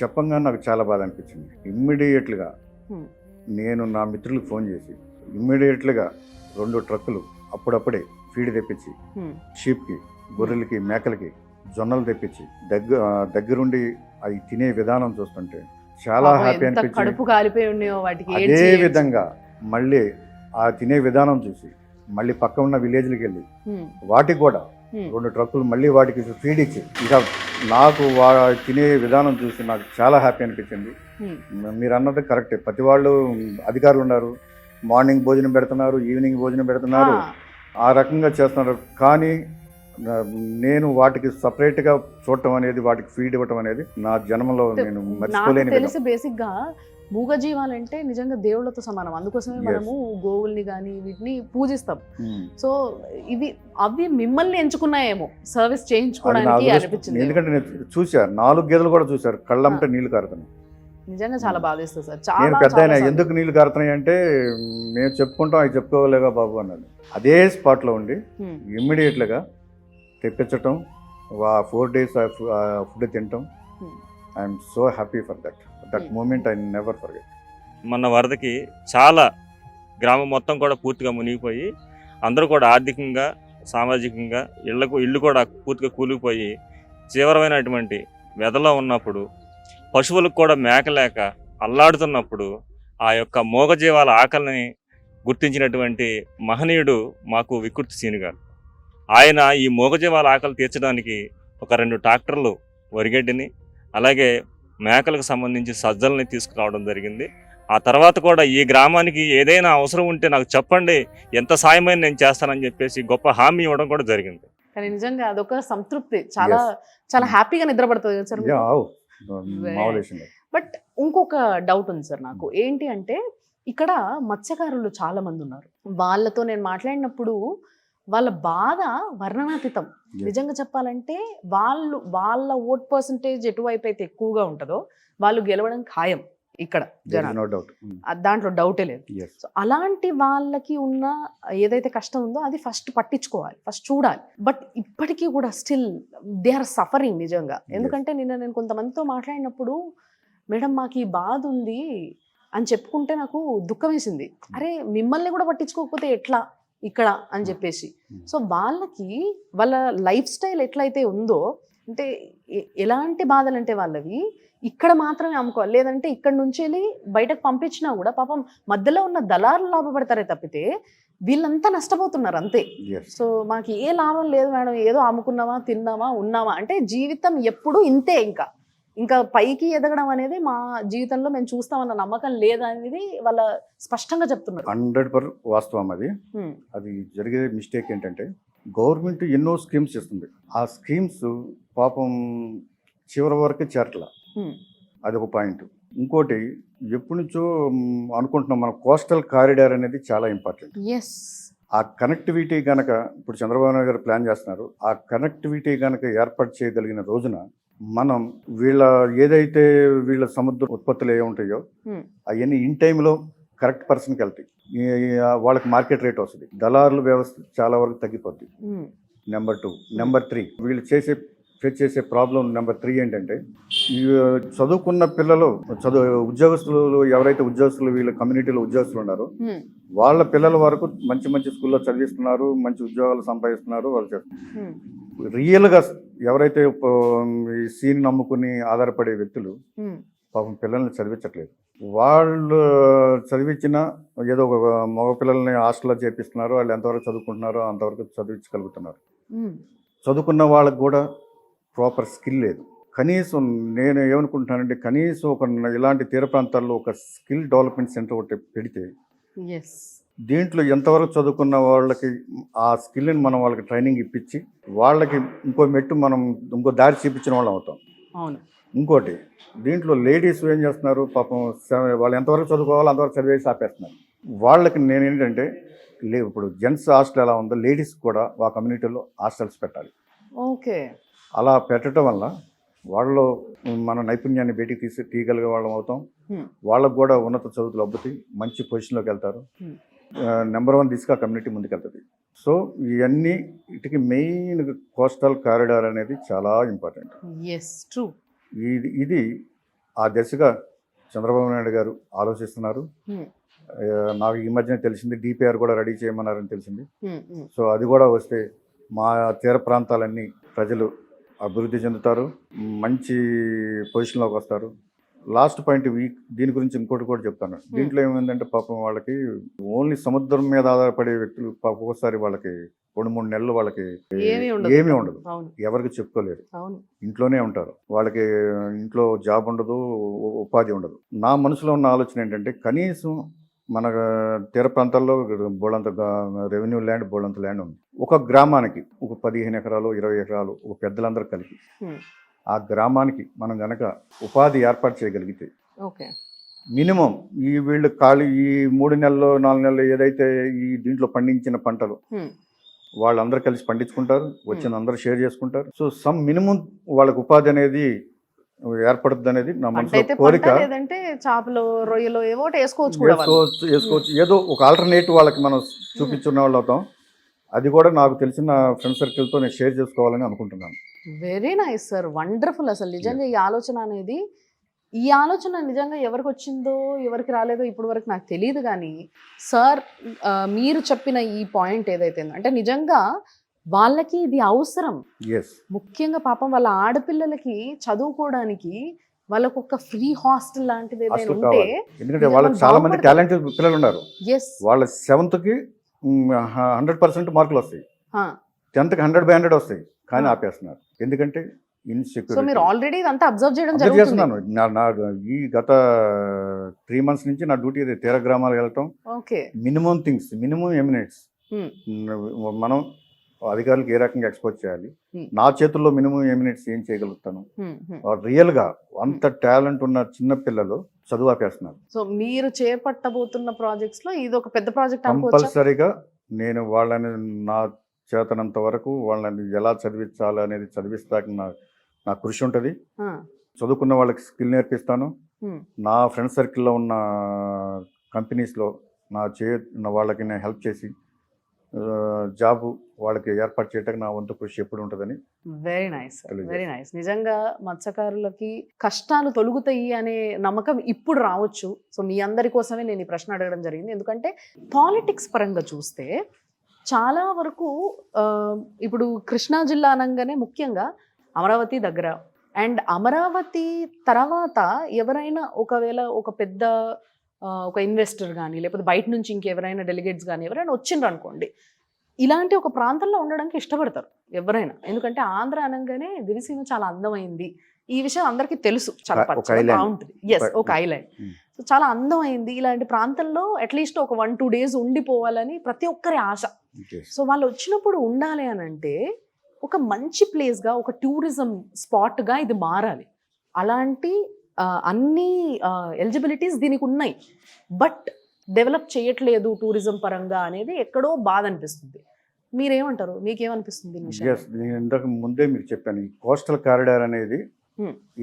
చెప్పంగా నాకు చాలా బాధ అనిపించింది. ఇమ్మీడియట్లుగా నేను నా మిత్రులకు ఫోన్ చేసి ఇమ్మీడియట్లుగా 2 ట్రక్కులు అప్పుడప్పుడే ఫీడ్ తెప్పించి షీప్కి, గొర్రెలకి, మేకలకి జొన్నలు తెప్పించి దగ్గరుండి అవి తినే విధానం చూస్తుంటే చాలా హ్యాపీ అనిపించింది. అదే విధంగా మళ్ళీ ఆ తినే విధానం చూసి మళ్ళీ పక్క ఉన్న విలేజ్లకి వెళ్ళి వాటికి కూడా 2 ట్రక్కులు మళ్ళీ వాటికి ఫీడ్ ఇచ్చి, ఇక నాకు తినే విధానం చూసి నాకు చాలా హ్యాపీ అనిపించింది. మీరు అన్నది కరెక్టే, ప్రతి వాళ్ళు అధికారులు ఉన్నారు, మార్నింగ్ భోజనం పెడుతున్నారు, ఈవినింగ్ భోజనం పెడుతున్నారు, ఆ రకంగా చేస్తున్నారు. కానీ నేను వాటికి సపరేట్గా చూడటం అనేది, వాటికి ఫీడ్ ఇవ్వటం అనేది నా జన్మలో నేను మర్చిపోలేని. తెలిసి బేసిక్గా మూగజీవాలంటే నిజంగా దేవుళ్ళతో సమానం, అందుకోసమే మనము గోవుల్ని కానీ వీటిని పూజిస్తాం. సో అవి మిమ్మల్ని ఎంచుకున్నాయేమో సర్వీస్ చేయించుకోవడానికి అనిపించింది. ఎందుకంటే నేను చూశాను, 4 గేదెలు కూడా చూశారు కళ్ళంటే నీళ్లు కారుతున్నాయి. నిజంగా చాలా బాధేస్తుంది సార్. నేను పెద్ద అయినా ఎందుకు నీళ్లు కారుతున్నాయి అంటే, మేము చెప్పుకుంటాం అవి చెప్పుకోలేగా బాబు అన్నాడు. అదే స్పాట్లో ఉండి ఇమ్మీడియట్లుగా తెప్పించటం, 4 days ఫుడ్ తినటం. I'm so happy for that moment. I never forget. మొన్న వరదకి చాలా గ్రామం మొత్తం కూడా పూర్తిగా మునిగిపోయి, అందరూ కూడా ఆర్థికంగా, సామాజికంగా ఇళ్ళు కూడా పూర్తిగా కూలిపోయి తీవ్రమైనటువంటి వ్యధలో ఉన్నప్పుడు, పశువులకు కూడా మేకలేక అల్లాడుతున్నప్పుడు ఆ యొక్క మూగజీవాల ఆకలిని గుర్తించినటువంటి మహనీయుడు మాకు వికృతి సీని గారు. ఆయన ఈ మూగజీవాల ఆకలి తీర్చడానికి ఒక 2 ట్రాక్టర్లు వరిగడ్డిని, అలాగే మేకలకు సంబంధించి సజ్జల్ని తీసుకురావడం జరిగింది. ఆ తర్వాత కూడా ఈ గ్రామానికి ఏదైనా అవసరం ఉంటే నాకు చెప్పండి, ఎంత సాయమైన నేను చేస్తానని చెప్పేసి గొప్ప హామీ ఇవ్వడం కూడా జరిగింది. కానీ నిజంగా అదొక సంతృప్తి, చాలా చాలా హ్యాపీగా నిద్రపడుతుంది కదా సార్. బట్ ఇంకొక డౌట్ ఉంది సార్ నాకు, ఏంటి అంటే ఇక్కడ మత్స్యకారులు చాలా మంది ఉన్నారు. వాళ్ళతో నేను మాట్లాడినప్పుడు వాళ్ళ బాధ వర్ణనాతీతం. నిజంగా చెప్పాలంటే వాళ్ళ ఓట్ పర్సంటేజ్ ఎటువైపు అయితే ఎక్కువగా ఉంటుందో వాళ్ళు గెలవడం ఖాయం ఇక్కడ జనాలు, దాంట్లో డౌటే లేదు. సో అలాంటి వాళ్ళకి ఉన్న ఏదైతే కష్టం ఉందో అది ఫస్ట్ పట్టించుకోవాలి, ఫస్ట్ చూడాలి. బట్ ఇప్పటికీ కూడా స్టిల్ దే ఆర్ సఫరింగ్ నిజంగా. ఎందుకంటే నేను కొంతమందితో మాట్లాడినప్పుడు, మేడం మాకు ఈ బాధ ఉంది అని చెప్పుకుంటే నాకు దుఃఖం వేసింది. అరే మిమ్మల్ని కూడా పట్టించుకోకపోతే ఎట్లా ఇక్కడ అని చెప్పేసి. సో వాళ్ళకి వాళ్ళ లైఫ్ స్టైల్ ఎట్లయితే ఉందో, అంటే ఎలాంటి బాధలు అంటే వాళ్ళవి ఇక్కడ మాత్రమే అమ్ముకోవాలి, లేదంటే ఇక్కడ నుంచి వెళ్ళి బయటకు పంపించినా కూడా పాపం మధ్యలో ఉన్న దళారులు లాభపడతారే తప్పితే వీళ్ళంతా నష్టపోతున్నారు అంతే. ఎస్. సో మాకు ఏ లాభం లేదు మేడం, ఏదో అమ్ముకున్నామా తిన్నామా ఉన్నామా అంటే జీవితం ఎప్పుడు ఇంతే. ఇంకా పైకి ఎదగడం అనేది మా జీవితంలో మేము చూస్తామన్న నమ్మకం లేదనేది వాళ్ళ స్పష్టంగా చెప్తున్నారు. 100% వాస్తవం అది. హ్మ్. అది జరిగే మిస్టేక్ ఏంటంటే గవర్నమెంట్ ఎన్నో స్కీమ్స్ ఇస్తుంది. ఆ స్కీమ్స్ పాపం చివరి వరకు చేరట్ల. హ్మ్. అదొక పాయింట్. ఇంకోటి ఎప్పటి నుంచో అనుకుంటున్నాం మనం కోస్టల్ కారిడార్ అనేది చాలా ఇంపార్టెంట్. ఎస్. ఆ కనెక్టివిటీ కనుక ఇప్పుడు చంద్రబాబు నాయుడు గారు ప్లాన్ చేస్తున్నారు. ఆ కనెక్టివిటీ కనుక ఏర్పాటు చేయగలిగిన రోజున మనం ఏదైతే వీళ్ళ సముద్ర ఉత్పత్తులు ఏ ఉంటాయో హ్మ్. అవన్నీ ఇన్ టైంలో కరెక్ట్ పర్సన్కి వెళ్తాయి. వాళ్ళకి మార్కెట్ రేట్ వస్తుంది. దళారుల వ్యవస్థ చాలా వరకు తగ్గిపోద్ది. హ్మ్. నెంబర్ 2. నెంబర్ 3 వీళ్ళు ఫేస్ చేసే ప్రాబ్లం నెంబర్ 3 ఏంటంటే ఈ చదువుకున్న పిల్లలు ఉద్యోగస్తులు ఎవరైతే ఉద్యోగస్తులు వీళ్ళ కమ్యూనిటీలో ఉద్యోగస్తులు ఉన్నారో హ్మ్. వాళ్ళ పిల్లల వరకు మంచి మంచి స్కూల్లో చదివిస్తున్నారు, మంచి ఉద్యోగాలు సంపాదిస్తున్నారు. వాళ్ళు చేస్తున్నారు. హ్మ్. రియల్గా ఎవరైతే ఈ సీన్ నమ్ముకుని ఆధారపడే వ్యక్తులు హ్మ్. పాపం పిల్లల్ని చదివించట్లేదు. వాళ్ళు చదివించిన ఏదో ఒక మగ పిల్లల్ని హాస్టల్లో చేపిస్తున్నారు. వాళ్ళు ఎంతవరకు చదువుకుంటున్నారో అంతవరకు చదివించగలుగుతున్నారు. హ్మ్. చదువుకున్న వాళ్ళకు కూడా ప్రాపర్ స్కిల్ లేదు. కనీసం నేను ఏమనుకుంటున్నానంటే కనీసం ఇలాంటి తీర ప్రాంతాల్లో ఒక స్కిల్ డెవలప్మెంట్ సెంటర్ ఒకటి పెడితే ఎస్. దీంట్లో ఎంతవరకు చదువుకున్న వాళ్ళకి ఆ స్కిల్ని మనం వాళ్ళకి ట్రైనింగ్ ఇప్పించి వాళ్ళకి ఇంకో దారి చూపించిన వాళ్ళం అవుతాం. అవును. ఇంకోటి దీంట్లో లేడీస్ ఏం చేస్తున్నారు పాపం వాళ్ళు ఎంతవరకు చదువుకోవాలో అంతవరకు చదివేసి ఆపేస్తున్నారు. వాళ్ళకి నేను ఏంటంటే ఇప్పుడు జెంట్స్ హాస్టల్ ఎలా ఉందో లేడీస్ కూడా ఆ కమ్యూనిటీలో హాస్టల్స్ పెట్టాలి. ఓకే. అలా పెట్టడం వల్ల వాళ్ళలో మన నైపుణ్యాన్ని బయటికి తీయగలిగే వాళ్ళం అవుతాం. హ్మ్. వాళ్ళకు కూడా ఉన్నత చదువులు అబ్బుతాయి, మంచి పొజిషన్లోకి వెళ్తారు. హ్మ్. నెంబర్ 1 దిశగా కమ్యూనిటీ ముందుకెళ్తుంది. సో ఇవన్నీ వీటికి మెయిన్ కోస్టల్ కారిడార్ అనేది చాలా ఇంపార్టెంట్. ఎస్. ట్రూ. ఇది ఆ దిశగా చంద్రబాబు నాయుడు గారు ఆలోచిస్తున్నారు. హ్మ్. నాకు ఈ మధ్యన తెలిసింది డిపిఆర్ కూడా రెడీ చేయమన్నారని తెలిసింది. హ్మ్. హ్మ్. సో అది కూడా వస్తే మా తీర ప్రాంతాలన్నీ ప్రజలు అభివృద్ధి చెందుతారు, మంచి పొజిషన్లోకి వస్తారు. లాస్ట్ పాయింట్ దీని గురించి ఇంకోటి కూడా చెప్తాను. దీంట్లో ఏమైందంటే పాపం వాళ్ళకి ఓన్లీ సముద్రం మీద ఆధారపడే వ్యక్తులు పాపం ఒక్కోసారి వాళ్ళకి 2-3 నెలలు వాళ్ళకి ఏమీ ఉండదు. అవును. ఎవరికి చెప్పుకోలేరు. అవును. ఇంట్లోనే ఉంటారు. వాళ్ళకి ఇంట్లో జాబ్ ఉండదు, ఉపాధి ఉండదు. నా మనసులో ఉన్న ఆలోచన ఏంటంటే కనీసం మన తీర ప్రాంతాల్లో బోళంత రెవెన్యూ ల్యాండ్ బోళంత ల్యాండ్ ఉంది. ఒక గ్రామానికి ఒక 15 ఎకరాలు 20 ఎకరాలు ఒక పెద్దలందరూ కలిపి హ్మ్. ఆ గ్రామానికి మనం గనక ఉపాధి ఏర్పాటు చేయగలిగితే ఓకే. మినిమం వీళ్ళు ఈ 3 నెలలు 4 నెలలు ఏదైతే ఈ దీంట్లో పండించిన పంటలు హ్మ్. వాళ్ళందరూ కలిసి పండించుకుంటారు, వచ్చిన అందరూ షేర్ చేసుకుంటారు. సో సమ్ మినిమం వాళ్ళకి ఉపాధి అనేది ఏర్పడుతుంది అనేది నా మనసులో అంటే కోరిక. లేదంటే చేపలు రొయ్యలు ఏవో వేసుకోవచ్చు కూడా వాళ్ళు. వేసుకోవచ్చు ఏదో ఒక ఆల్టర్నేటివ్ వాళ్ళకి మనం చూపించున్న వాళ్ళు అవుతాం. అది కూడా నాకు తెలిసిన ఫ్రెండ్ సర్కిల్తో నేను షేర్ చేసుకోవాలని అనుకుంటున్నాను. Very nice sir, wonderful. అసలు నిజంగా ఈ ఆలోచన అనేది నిజంగా ఎవరికి వచ్చిందో ఎవరికి రాలేదో ఇప్పుడు వరకు నాకు తెలియదు. కానీ సార్ మీరు చెప్పిన ఈ పాయింట్ ఏదైతే అంటే నిజంగా వాళ్ళకి ఇది అవసరం. ఎస్. ముఖ్యంగా పాపం వాళ్ళ ఆడపిల్లలకి చదువుకోవడానికి వాళ్ళకు ఒక ఫ్రీ హాస్టల్ లాంటిది ఏదైనా హాస్టల్ ఉంటే కావాలి. ఎందుకంటే వాళ్ళకి చాలా మంది టాలెంటెడ్ పిల్లలు ఉన్నారు. ఎస్. వాళ్ళ 7th-కి 100% మార్కులు వస్తాయి, 10th-కి 100/100 వస్తాయి, కానీ ఆపేస్తున్నారు. ఎందుకంటే సో ఇన్సెక్యూరిటీ. మీరు ఆల్రెడీ ఇదంతా అబ్జర్వ్ చేయడం అబ్జర్వ్ జరుగుతుంది. చేస్తున్నాను. ఈ గత 3 months నుంచి నా డ్యూటీ అదే. తీర గ్రామాలకు వెళ్ళటం, ఓకే. మినిమం ఎమినెట్స్ మనం అధికారులకు ఏ రకంగా ఎక్స్పోజ్ చేయాలి, నా చేతుల్లో మినిమం ఎమినెట్స్ ఏం చేయగలుగుతాను. రియల్గా అంత టాలెంట్ ఉన్న చిన్న పిల్లలు చదువు ఆపేస్తున్నారు. సో మీరు చేపట్టబోతున్న ప్రాజెక్ట్స్ లో ఇది ఒక పెద్ద ప్రాజెక్ట్ కంపల్సరీగా నేను వాళ్ళని నా చేతనంత వరకు వాళ్ళని ఎలా చదివించాలి అనేది చదివిస్తాక నా కృషి ఉంటుంది. చదువుకున్న వాళ్ళకి స్కిల్ నేర్పిస్తాను. నా ఫ్రెండ్ సర్కిల్లో ఉన్న కంపెనీస్లో వాళ్ళకి నేను హెల్ప్ చేసి జాబ్ వాళ్ళకి ఏర్పాటు చేయడానికి నా వంతు కృషి ఎప్పుడు ఉంటుందని. Very nice, very nice. నిజంగా మత్స్యకారులకి కష్టాలు తొలుగుతాయి అనే నమ్మకం ఇప్పుడు రావచ్చు. సో మీ అందరి కోసమే నేను ఈ ప్రశ్న అడగడం జరిగింది. ఎందుకంటే పాలిటిక్స్ పరంగా చూస్తే చాలా వరకు ఇప్పుడు కృష్ణా జిల్లా అనగానే ముఖ్యంగా అమరావతి దగ్గర, అండ్ అమరావతి తర్వాత ఎవరైనా ఒకవేళ ఒక పెద్ద ఒక ఇన్వెస్టర్ కానీ లేకపోతే బయట నుంచి ఇంకెవరైనా డెలిగేట్స్ కానీ ఎవరైనా వచ్చిండ్రు అనుకోండి, ఇలాంటి ఒక ప్రాంతంలో ఉండడానికి ఇష్టపడతారు ఎవరైనా. ఎందుకంటే ఆంధ్ర అనగానే దివిసీమ చాలా అందమైంది, ఈ విషయం అందరికీ తెలుసు, చాలా ఒక పచ్చగా island. బాగుంటుంది. ఎస్, ఒక ఐలాండ్. సో చాలా అందమైంది, ఇలాంటి ప్రాంతంలో అట్లీస్ట్ ఒక 1-2 డేస్ ఉండిపోవాలని ప్రతి ఒక్కరి ఆశ. సో వాళ్ళు వచ్చినప్పుడు ఉండాలి అని అంటే ఒక మంచి ప్లేస్గా, ఒక టూరిజం స్పాట్గా ఇది మారాలి. అలాంటి అన్ని ఎలిజిబిలిటీస్ దీనికి ఉన్నాయి, బట్ డెవలప్ చేయట్లేదు టూరిజం పరంగా అనేది ఎక్కడో బాధ అనిపిస్తుంది. మీరేమంటారు, మీకేమనిపిస్తుంది ఈ విషయం? ఎస్, నేను ఇంతకు ముందే మీకు చెప్పాను, ఈ కోస్టల్ కారిడార్ అనేది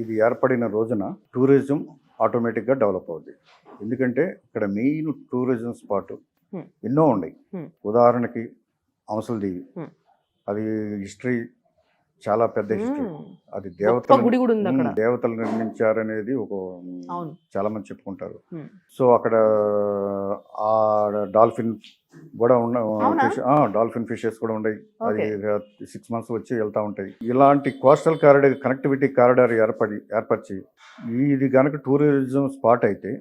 ఇది ఏర్పడిన రోజున టూరిజం ఆటోమేటిక్గా డెవలప్ అవుద్ది. ఎందుకంటే ఇక్కడ మెయిన్ టూరిజం స్పాట్ ఎన్నో ఉన్నాయి. ఉదాహరణకి అంశలదేవి, అది హిస్టరీ చాలా పెద్ద హిస్టరీ. అది గుడి కూడా ఉంది అక్కడ. దేవతలు నిర్మించారనేది ఒక అవును. చాలా మంది చెప్పుకుంటారు. సో అక్కడ ఆ డాల్ఫిన్ కూడా డాల్ఫిన్ ఫిషెస్ కూడా ఉన్నాయి. అది 6 months వచ్చి వెళ్తూ ఉంటాయి. ఇలాంటి కోస్టల్ కారిడార్, కనెక్టివిటీ కారిడార్ ఏర్పరిచి ఇది కనుక టూరిజం స్పాట్ అయితే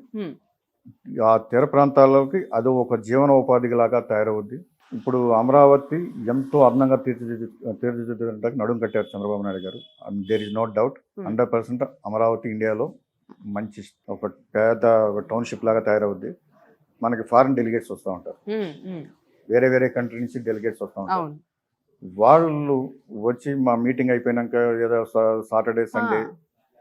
ఆ తీర ప్రాంతాలకి అది ఒక జీవనోపాధి లాగా తయారవుద్ది. ఇప్పుడు అమరావతి ఎంతో అందంగా తీర్చిదిద్దడానికి నడుం కట్టారు చంద్రబాబు నాయుడు గారు. There is no doubt, 100% Amaravati ఇండియాలో మంచి ఒక పేద టౌన్షిప్ లాగా తయారవుద్ది. మనకి ఫారిన్ డెలిగేట్స్ వస్తూ ఉంటారు, వేరే వేరే కంట్రీ నుంచి డెలిగేట్స్ వస్తూ ఉంటారు. వాళ్ళు వచ్చి మా మీటింగ్ అయిపోయినాక ఏదో సాటర్డే సండే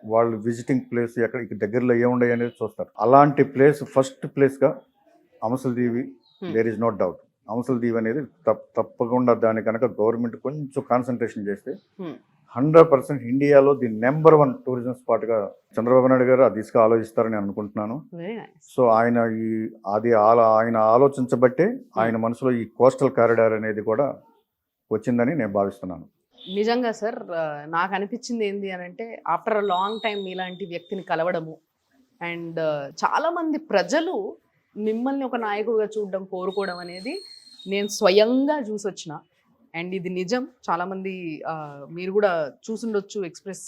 వాళ్ళు విజిటింగ్ ప్లేస్ ఎక్కడ ఇక్కడ దగ్గరలో ఏముండయి అనేది చూస్తారు. అలాంటి ప్లేస్ ఫస్ట్ ప్లేస్గా అంశలదేవి, దేర్ ఇస్ నో డౌట్. అంశలదేవి అనేది తప్పకుండా దాని కనుక గవర్నమెంట్ కొంచెం కాన్సన్ట్రేషన్ చేస్తే 100% ఇండియాలో ది నెంబర్ 1 టూరిజం స్పాట్గా చంద్రబాబు నాయుడు గారు ఆ దిశగా ఆలోచిస్తారని అనుకుంటున్నాను. సో ఆయన ఆలోచించబట్టే ఆయన మనసులో ఈ కోస్టల్ కారిడార్ అనేది కూడా వచ్చిందని నేను భావిస్తున్నాను. నిజంగా సార్, నాకు అనిపించింది ఏంటి అని అంటే ఆఫ్టర్ అ లాంగ్ టైం ఇలాంటి వ్యక్తిని కలవడము, అండ్ చాలామంది ప్రజలు మిమ్మల్ని ఒక నాయకుడిగా చూడడం, కోరుకోవడం అనేది నేను స్వయంగా చూసి వచ్చిన. అండ్ ఇది నిజం, చాలామంది మీరు కూడా చూసుండొచ్చు, ఎక్స్ప్రెస్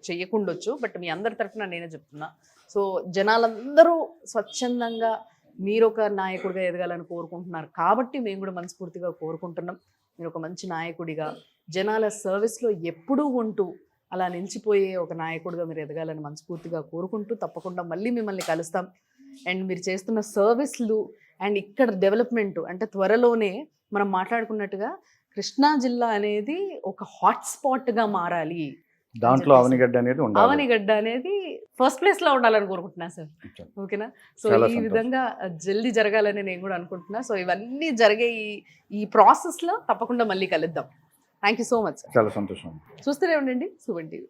చెయ్యకుండొచ్చు, బట్ మీ అందరి తరఫున నేనే చెప్తున్నా. సో జనాలందరూ స్వచ్ఛందంగా మీరు ఒక నాయకుడిగా ఎదగాలని కోరుకుంటున్నారు కాబట్టి మేము కూడా మనస్ఫూర్తిగా కోరుకుంటున్నాం. మీరు ఒక మంచి నాయకుడిగా జనాల సర్వీస్లో ఎప్పుడూ ఉంటూ అలా నిలిచిపోయే ఒక నాయకుడిగా మీరు ఎదగాలని మనస్ఫూర్తిగా కోరుకుంటూ తప్పకుండా మళ్ళీ మిమ్మల్ని కలుస్తాం. అండ్ మీరు చేస్తున్న సర్వీస్లు అండ్ ఇక్కడ డెవలప్మెంట్ అంటే త్వరలోనే మనం మాట్లాడుకున్నట్టుగా కృష్ణా జిల్లా అనేది ఒక హాట్స్పాట్గా మారాలి. దాంట్లో అవనిగడ్డ అనేది ఉండాలి. అవనిగడ్డ అనేది ఫస్ట్ ప్లేస్లో ఉండాలని కోరుకుంటున్నా సార్. ఓకేనా? సో ఈ విధంగా జల్దీ జరగాలని నేను కూడా అనుకుంటున్నా. సో ఇవన్నీ జరిగే ఈ ప్రాసెస్లో తప్పకుండా మళ్ళీ కలుద్దాం. Thank you so much sir. చాలా సంతోషం. చూస్తూనే ఉండండి సుమన్ టీవీ.